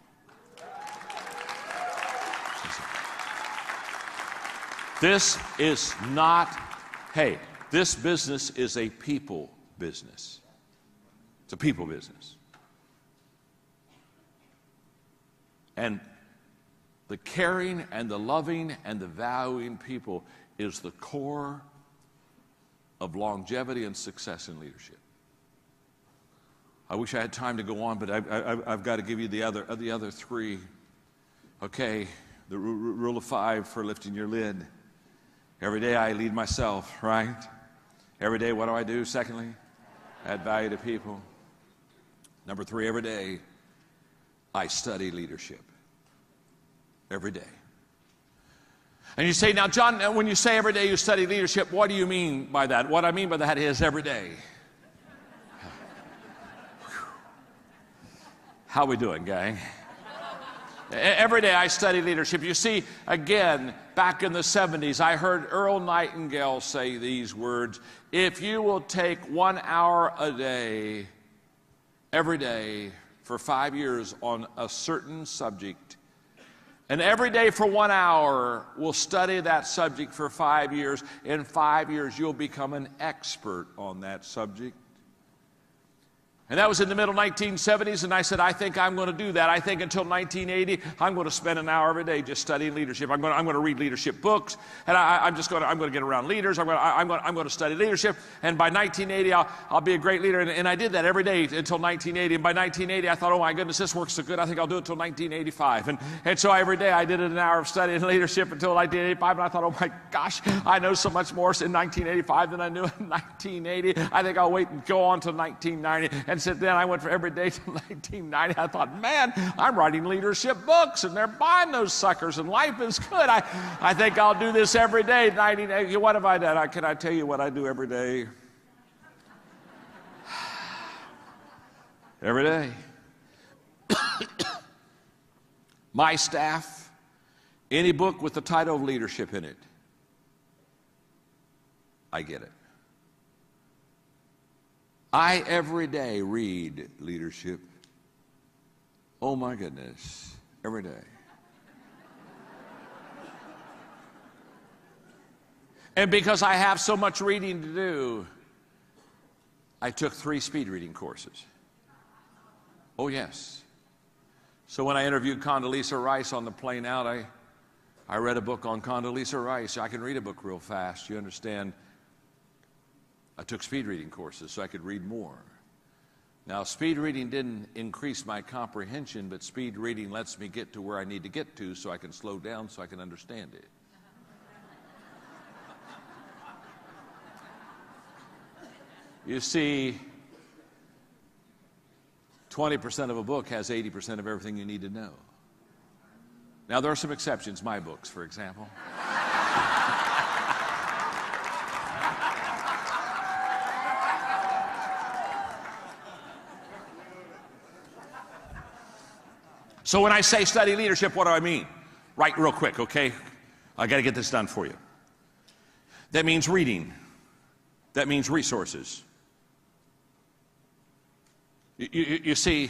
This is not, hey, this business is a people business. It's a people business. And the caring and the loving and the valuing people is the core of longevity and success in leadership. I wish I had time to go on, but I've got to give you the other 3. Okay, the rule of 5 for lifting your lid. Every day I lead myself, right? Every day, what do? Secondly, add value to people. Number 3, every day I study leadership. Every day. And you say, now, John, when you say every day you study leadership, what do you mean by that? What I mean by that is every day. How we doing, gang? Every day I study leadership. You see, again, back in the 70s, I heard Earl Nightingale say these words: if you will take 1 hour a day, every day, for 5 years on a certain subject, and every day for 1 hour, we'll study that subject for 5 years. In 5 years, you'll become an expert on that subject. And that was in the middle 1970s, and I said, I think I'm going to do that. I think until 1980, I'm going to spend an hour every day just studying leadership. I'm going to read leadership books, and I'm going to get around leaders. I'm going to study leadership, and by 1980, I'll be a great leader. And I did that every day until 1980. And by 1980, I thought, oh my goodness, this works so good. I think I'll do it until 1985. And so every day I did an hour of studying leadership until 1985, and I thought, oh my gosh, I know so much more in 1985 than I knew in 1980. I think I'll wait and go on to 1990. And so then I went for every day till 1990. I thought, man, I'm writing leadership books, and they're buying those suckers, and life is good. I think I'll do this every day. What have I done? Can I tell you what I do every day? Every day. My staff, any book with the title of leadership in it, I get it. I every day read leadership. Oh my goodness, every day. And because I have so much reading to do, I took 3 speed reading courses. Oh yes. So when I interviewed Condoleezza Rice on the plane out, I read a book on Condoleezza Rice. I can read a book real fast, you understand. I took speed reading courses so I could read more. Now, speed reading didn't increase my comprehension, but speed reading lets me get to where I need to get to so I can slow down so I can understand it. You see, 20% of a book has 80% of everything you need to know. Now, there are some exceptions, my books, for example. So when I say study leadership, what do I mean? Right, real quick, okay? I got to get this done for you. That means reading. That means resources. You see,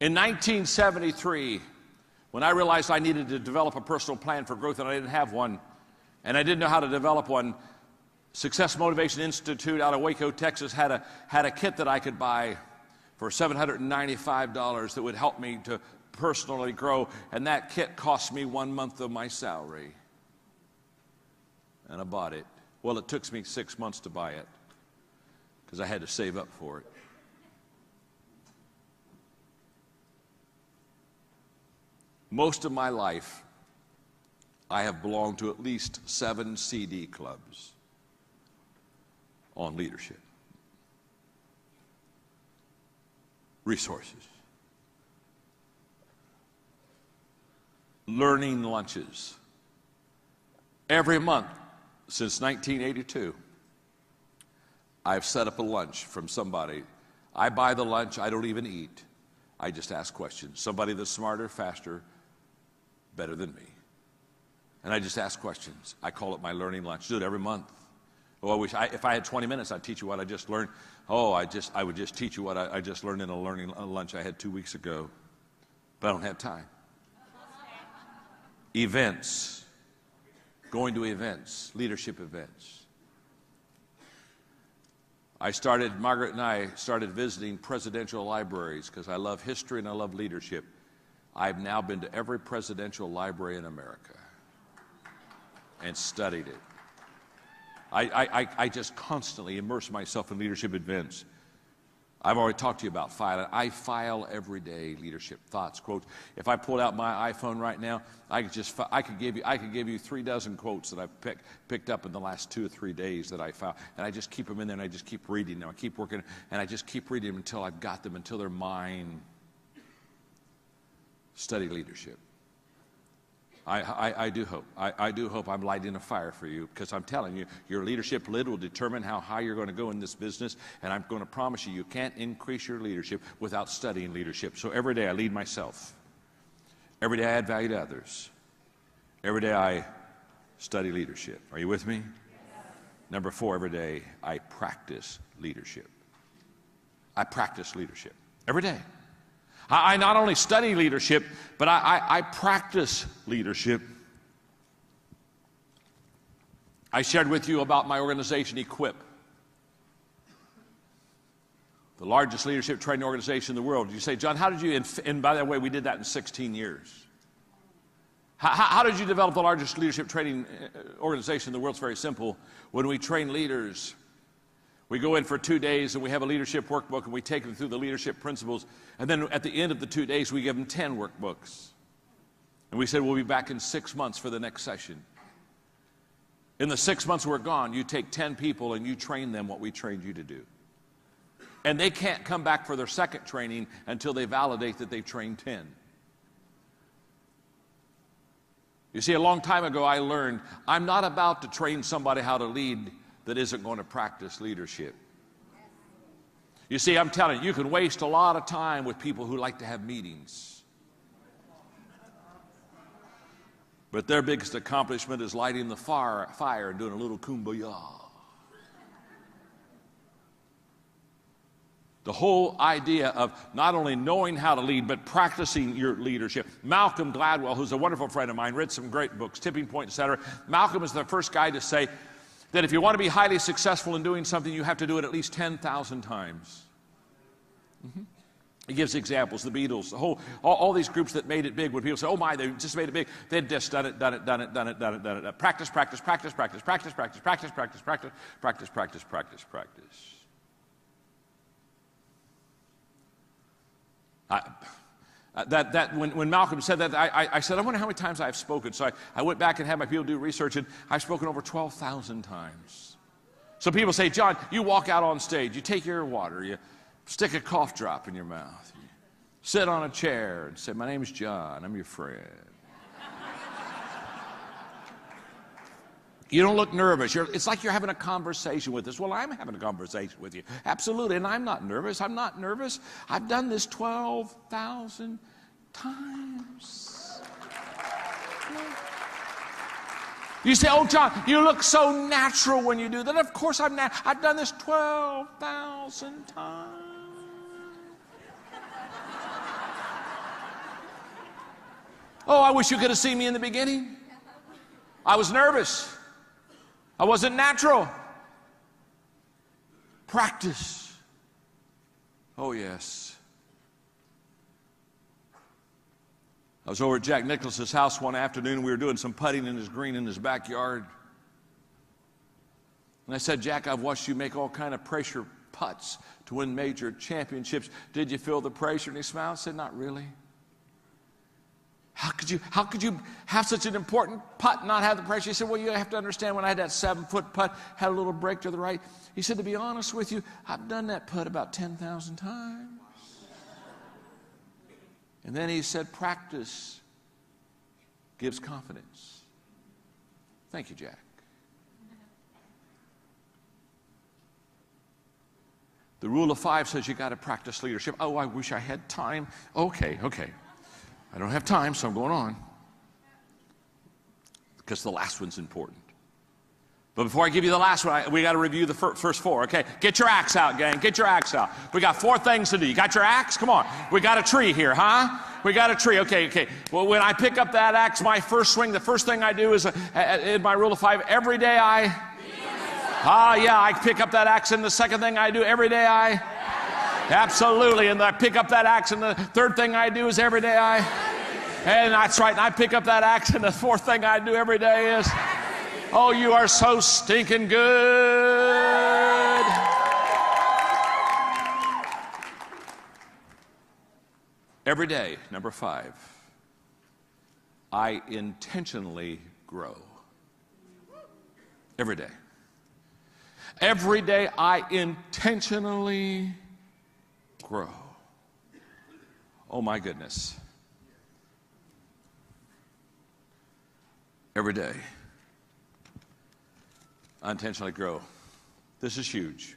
in 1973, when I realized I needed to develop a personal plan for growth and I didn't have one, and I didn't know how to develop one, Success Motivation Institute out of Waco, Texas had a kit that I could buy for $795 that would help me to personally grow, and that kit cost me 1 month of my salary. And I bought it. Well, it took me 6 months to buy it because I had to save up for it. Most of my life, I have belonged to at least 7 CD clubs on leadership. Resources. Learning lunches. Every month since 1982, I've set up a lunch from somebody. I buy the lunch, I don't even eat. I just ask questions. Somebody that's smarter, faster, better than me. And I just ask questions. I call it my learning lunch. Do it every month. Oh, if I had 20 minutes, I'd teach you what I just learned. Oh, I would just teach you what I just learned in a learning lunch I had 2 weeks ago. But I don't have time. Events. Going to events. Leadership events. Margaret and I started visiting presidential libraries because I love history and I love leadership. I've now been to every presidential library in America and studied it. I just constantly immerse myself in leadership events. I've already talked to you about filing. I file every day leadership thoughts, quotes. If I pulled out my iPhone right now, I could give you 3 dozen quotes that I've picked up in the last 2 or 3 days that I filed, and I just keep them in there and I just keep reading them. I keep working and I just keep reading them until I've got them, until they're mine. Study leadership. I do hope I'm lighting a fire for you, because I'm telling you, your leadership lid will determine how high you're going to go in this business, and I'm going to promise you, you can't increase your leadership without studying leadership. So every day I lead myself. Every day I add value to others. Every day I study leadership. Are you with me? Yes. Number 4, every day I practice leadership. I practice leadership every day. I not only study leadership, but I practice leadership. I shared with you about my organization, Equip. The largest leadership training organization in the world. You say, John, how did you, and by the way, we did that in 16 years. How did you develop the largest leadership training organization in the world? It's very simple. When we train leaders, we go in for 2 days and we have a leadership workbook and we take them through the leadership principles. And then at the end of the 2 days, we give them 10 workbooks. And we said, we'll be back in 6 months for the next session. In the 6 months we're gone, you take 10 people and you train them what we trained you to do. And they can't come back for their second training until they validate that they've trained 10. You see, a long time ago I learned I'm not about to train somebody how to lead that isn't going to practice leadership. You see, I'm telling you, you can waste a lot of time with people who like to have meetings. But their biggest accomplishment is lighting the fire and doing a little kumbaya. The whole idea of not only knowing how to lead, but practicing your leadership. Malcolm Gladwell, who's a wonderful friend of mine, read some great books, Tipping Point, etc. Malcolm is the first guy to say that if you want to be highly successful in doing something, you have to do it at least 10,000 times. He gives examples, the Beatles, all these groups that made it big. When people say, oh my, they just made it big, they'd just done it. Practice, practice, practice, practice, practice, practice, practice, practice, practice, practice, practice, practice, practice. When Malcolm said that, I said, I wonder how many times I've spoken. So I went back and had my people do research, and I've spoken over 12,000 times. So people say, John, you walk out on stage, you take your water, you stick a cough drop in your mouth, you sit on a chair and say, my name's John, I'm your friend. You don't look nervous. It's like you're having a conversation with us. Well, I'm having a conversation with you. Absolutely, and I'm not nervous. I'm not nervous. I've done this 12,000 times. You say, oh, John, you look so natural when you do that. Of course I'm natural. I've done this 12,000 times. Oh, I wish you could have seen me in the beginning. I was nervous. I wasn't natural. Practice. Oh, yes. I was over at Jack Nicklaus's house one afternoon. We were doing some putting in his green in his backyard. And I said, Jack, I've watched you make all kind of pressure putts to win major championships. Did you feel the pressure? And he smiled and said, not really. How could you have such an important putt and not have the pressure? He said, well, you have to understand, when I had that 7-foot putt, had a little break to the right. He said, to be honest with you, I've done that putt about 10,000 times. And then he said, practice gives confidence. Thank you, Jack. The rule of 5 says you got to practice leadership. Oh, I wish I had time. Okay. I don't have time, so I'm going on. Because the last one's important. But before I give you the last one, we got to review the first 4, okay? Get your axe out, gang. Get your axe out. We got 4 things to do. You got your axe? Come on. We got a tree here, huh? We got a tree. Okay. Well, when I pick up that axe, my first swing, the first thing I do is, in my rule of 5, every day I pick up that axe, and the second thing I do every day absolutely, and I pick up that axe, and the third thing I do is every day and that's right, and I pick up that axe, and the fourth thing I do every day is, oh, you are so stinking good. Every day, number 5, I intentionally grow. Every day. Every day I intentionally grow. Oh my goodness. Every day I intentionally grow. This is huge.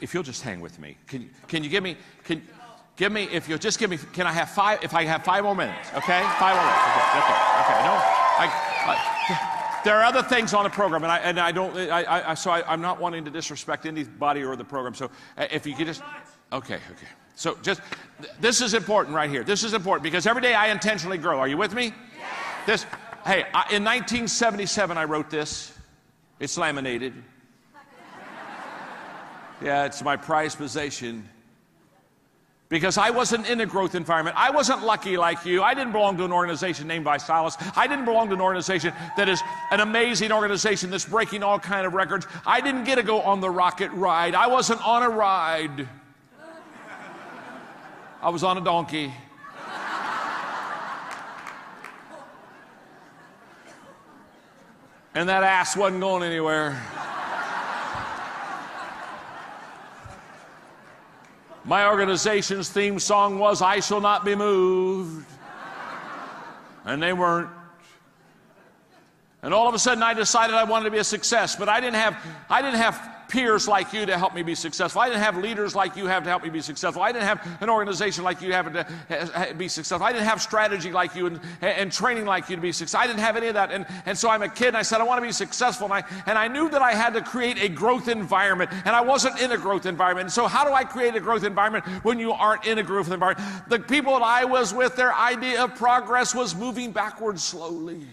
If you'll just hang with me, can you give me, if you'll just give me, can I have 5, if I have 5 more minutes, okay? 5 more minutes, okay. No, there are other things on the program, and I'm not wanting to disrespect anybody or the program, so if you could just, okay. So just, this is important right here. This is important because every day I intentionally grow. Are you with me? Yes. In 1977 I wrote this. It's laminated. Yeah, it's my prized possession. Because I wasn't in a growth environment. I wasn't lucky like you. I didn't belong to an organization named Visalis. I didn't belong to an organization that is an amazing organization that's breaking all kind of records. I didn't get to go on the rocket ride. I wasn't on a ride. I was on a donkey. And that ass wasn't going anywhere. My organization's theme song was, "I shall not be moved." And they weren't. And all of a sudden I decided I wanted to be a success, but I didn't have peers like you to help me be successful. I didn't have leaders like you have to help me be successful. I didn't have an organization like you have to be successful. I didn't have strategy like you and training like you to be successful. I didn't have any of that. And so I'm a kid, and I said, I want to be successful. And I knew that I had to create a growth environment, and I wasn't in a growth environment. And so how do I create a growth environment when you aren't in a growth environment? The people that I was with, their idea of progress was moving backwards slowly.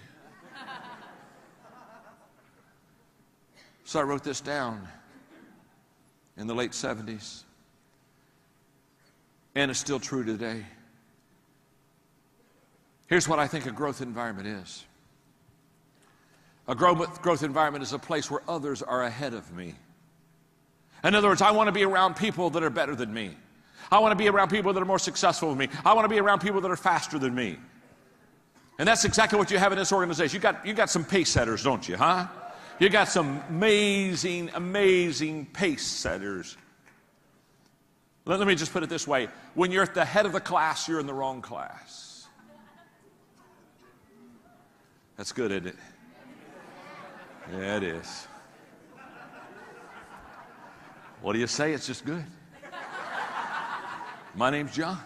So I wrote this down in the late 70s. And it's still true today. Here's what I think a growth environment is. A growth environment is a place where others are ahead of me. In other words, I want to be around people that are better than me. I want to be around people that are more successful than me. I want to be around people that are faster than me. And that's exactly what you have in this organization. You got some pace setters, don't you, huh? You got some amazing, amazing pace setters. Let me just put it this way. When you're at the head of the class, you're in the wrong class. That's good, isn't it? Yeah, it is. What do you say? It's just good. My name's John.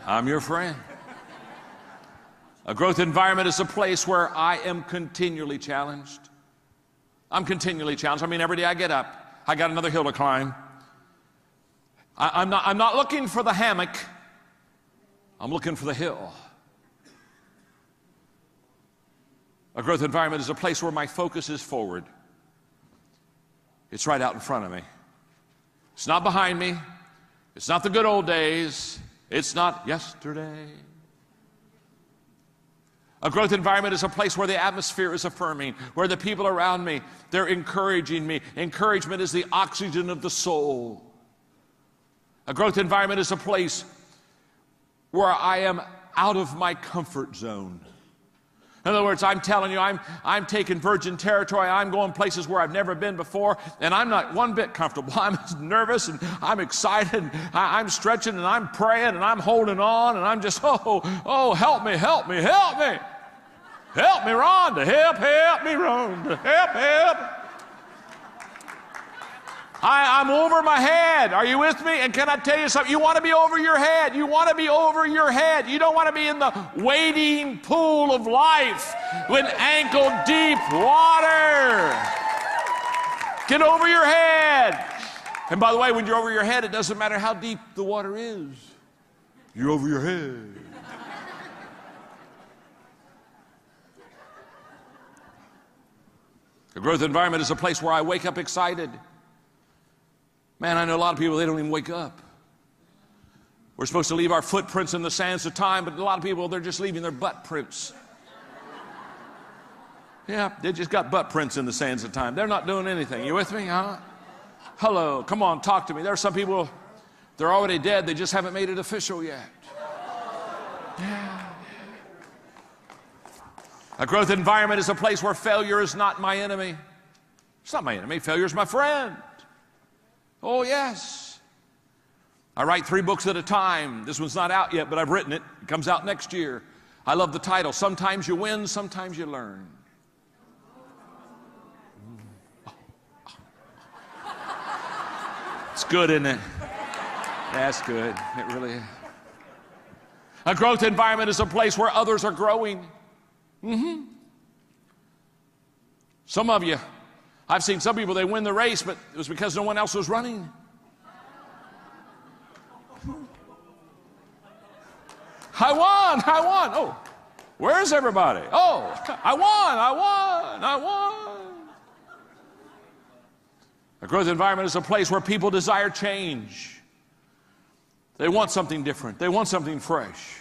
I'm your friend. A growth environment is a place where I am continually challenged. I'm continually challenged. I mean, every day I get up, I got another hill to climb. I'm not looking for the hammock. I'm looking for the hill. A growth environment is a place where my focus is forward. It's right out in front of me. It's not behind me. It's not the good old days. It's not yesterday. A growth environment is a place where the atmosphere is affirming, where the people around me, they're encouraging me. Encouragement is the oxygen of the soul. A growth environment is a place where I am out of my comfort zone. In other words, I'm telling you, I'm taking virgin territory. I'm going places where I've never been before, and I'm not one bit comfortable. I'm nervous, and I'm excited, and I'm stretching, and I'm praying, and I'm holding on, and I'm just, oh, help me, help me, help me. Help me, Rhonda. Help me, Rhonda. Help. I'm over my head. Are you with me? And can I tell you something? You want to be over your head. You want to be over your head. You don't want to be in the wading pool of life with ankle deep water. Get over your head. And by the way, when you're over your head, it doesn't matter how deep the water is. You're over your head. A growth environment is a place where I wake up excited. Man, I know a lot of people, they don't even wake up. We're supposed to leave our footprints in the sands of time, but a lot of people, they're just leaving their butt prints. Yeah, they just got butt prints in the sands of time. They're not doing anything. You with me, huh? Hello, come on, talk to me. There are some people, they're already dead. They just haven't made it official yet. Yeah. A growth environment is a place where failure is not my enemy. It's not my enemy. Failure is my friend. Oh, yes. I write 3 books at a time. This one's not out yet, but I've written it. It comes out next year. I love the title. Sometimes you win, sometimes you learn. It's good, isn't it? That's good. It really is. A growth environment is a place where others are growing. Some of you, I've seen some people, they win the race, but it was because no one else was running. I won. Oh, where's everybody? Oh, I won. A growth environment is a place where people desire change. They want something different. They want something fresh.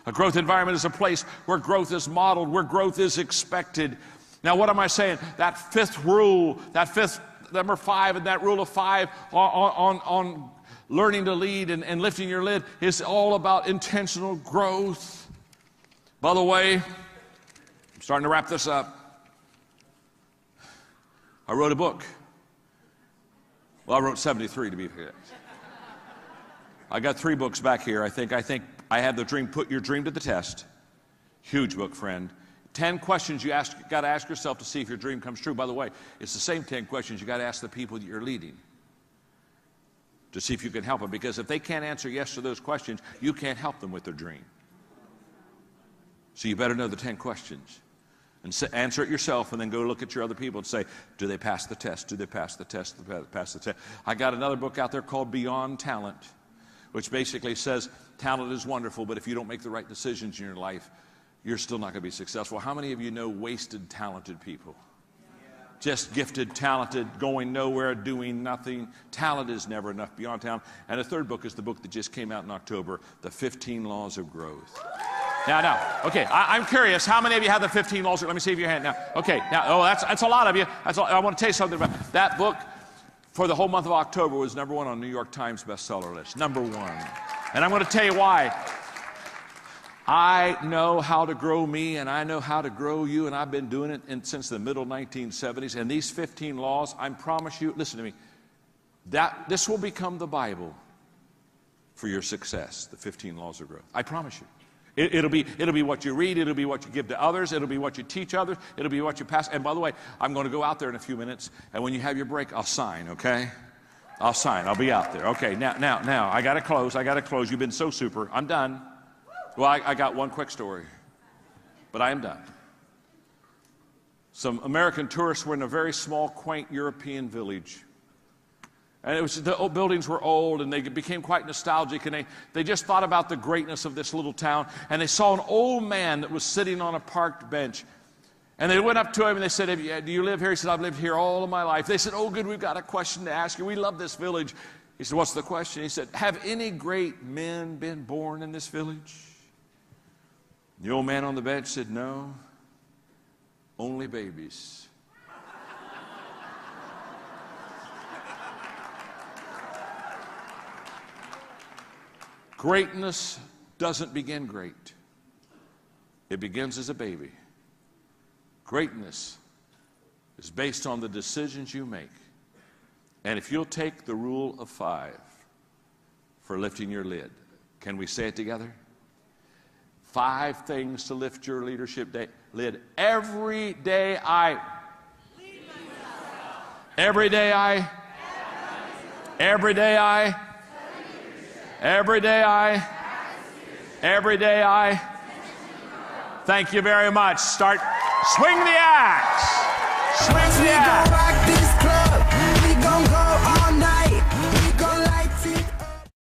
A growth environment is a place where growth is modeled, where growth is expected. Now, what am I saying? That fifth rule, that fifth, number 5, and that rule of 5 on learning to lead and lifting your lid is all about intentional growth. By the way, I'm starting to wrap this up. I wrote a book. Well, I wrote 73 to be exact. I got 3 books back here. I think I had the dream, Put Your Dream to the Test. Huge book, friend. 10 questions you got to ask yourself to see if your dream comes true. By the way, it's the same 10 questions you got to ask the people that you're leading to see if you can help them. Because if they can't answer yes to those questions, you can't help them with their dream. So you better know the 10 questions. And answer it yourself, and then go look at your other people and say, do they pass the test? Do they pass the test? Do they pass the test? I got another book out there called Beyond Talent, which basically says talent is wonderful, but if you don't make the right decisions in your life, you're still not going to be successful. How many of you know wasted, talented people? Just gifted, talented, going nowhere, doing nothing. Talent is never enough. Beyond Talent. And the third book is the book that just came out in October, The 15 Laws of Growth. Now, okay, I'm curious, how many of you have the 15 laws? Let me see if your hand now. Okay, now, that's a lot of you. I want to tell you something about that book. For the whole month of October was #1 on New York Times bestseller list. #1. And I'm going to tell you why. I know how to grow me, and I know how to grow you, and I've been doing it since the middle 1970s. And these 15 laws, I promise you, listen to me, that this will become the Bible for your success, the 15 laws of growth. I promise you. It'll be what you read, it'll be what you give to others, it'll be what you teach others, it'll be what you pass. And by the way, I'm going to go out there in a few minutes, and when you have your break, I'll sign, okay? I'll sign. I'll be out there. Okay, now, I got to close. You've been so super. I'm done. Well, I got one quick story, but I am done. Some American tourists were in a very small, quaint European village. And the old buildings were old, and they became quite nostalgic, and they just thought about the greatness of this little town. And they saw an old man that was sitting on a parked bench. And they went up to him, and they said, do you live here? He said, I've lived here all of my life. They said, oh, good, we've got a question to ask you. We love this village. He said, what's the question? He said, have any great men been born in this village? The old man on the bench said, no, only babies. Greatness doesn't begin great. It begins as a baby. Greatness is based on the decisions you make. And if you'll take the rule of 5 for lifting your lid, can we say it together? 5 things to lift your leadership lid. Every day I. Every day I. Every day I. Every day I. Every day I. Thank you very much. Swing the axe.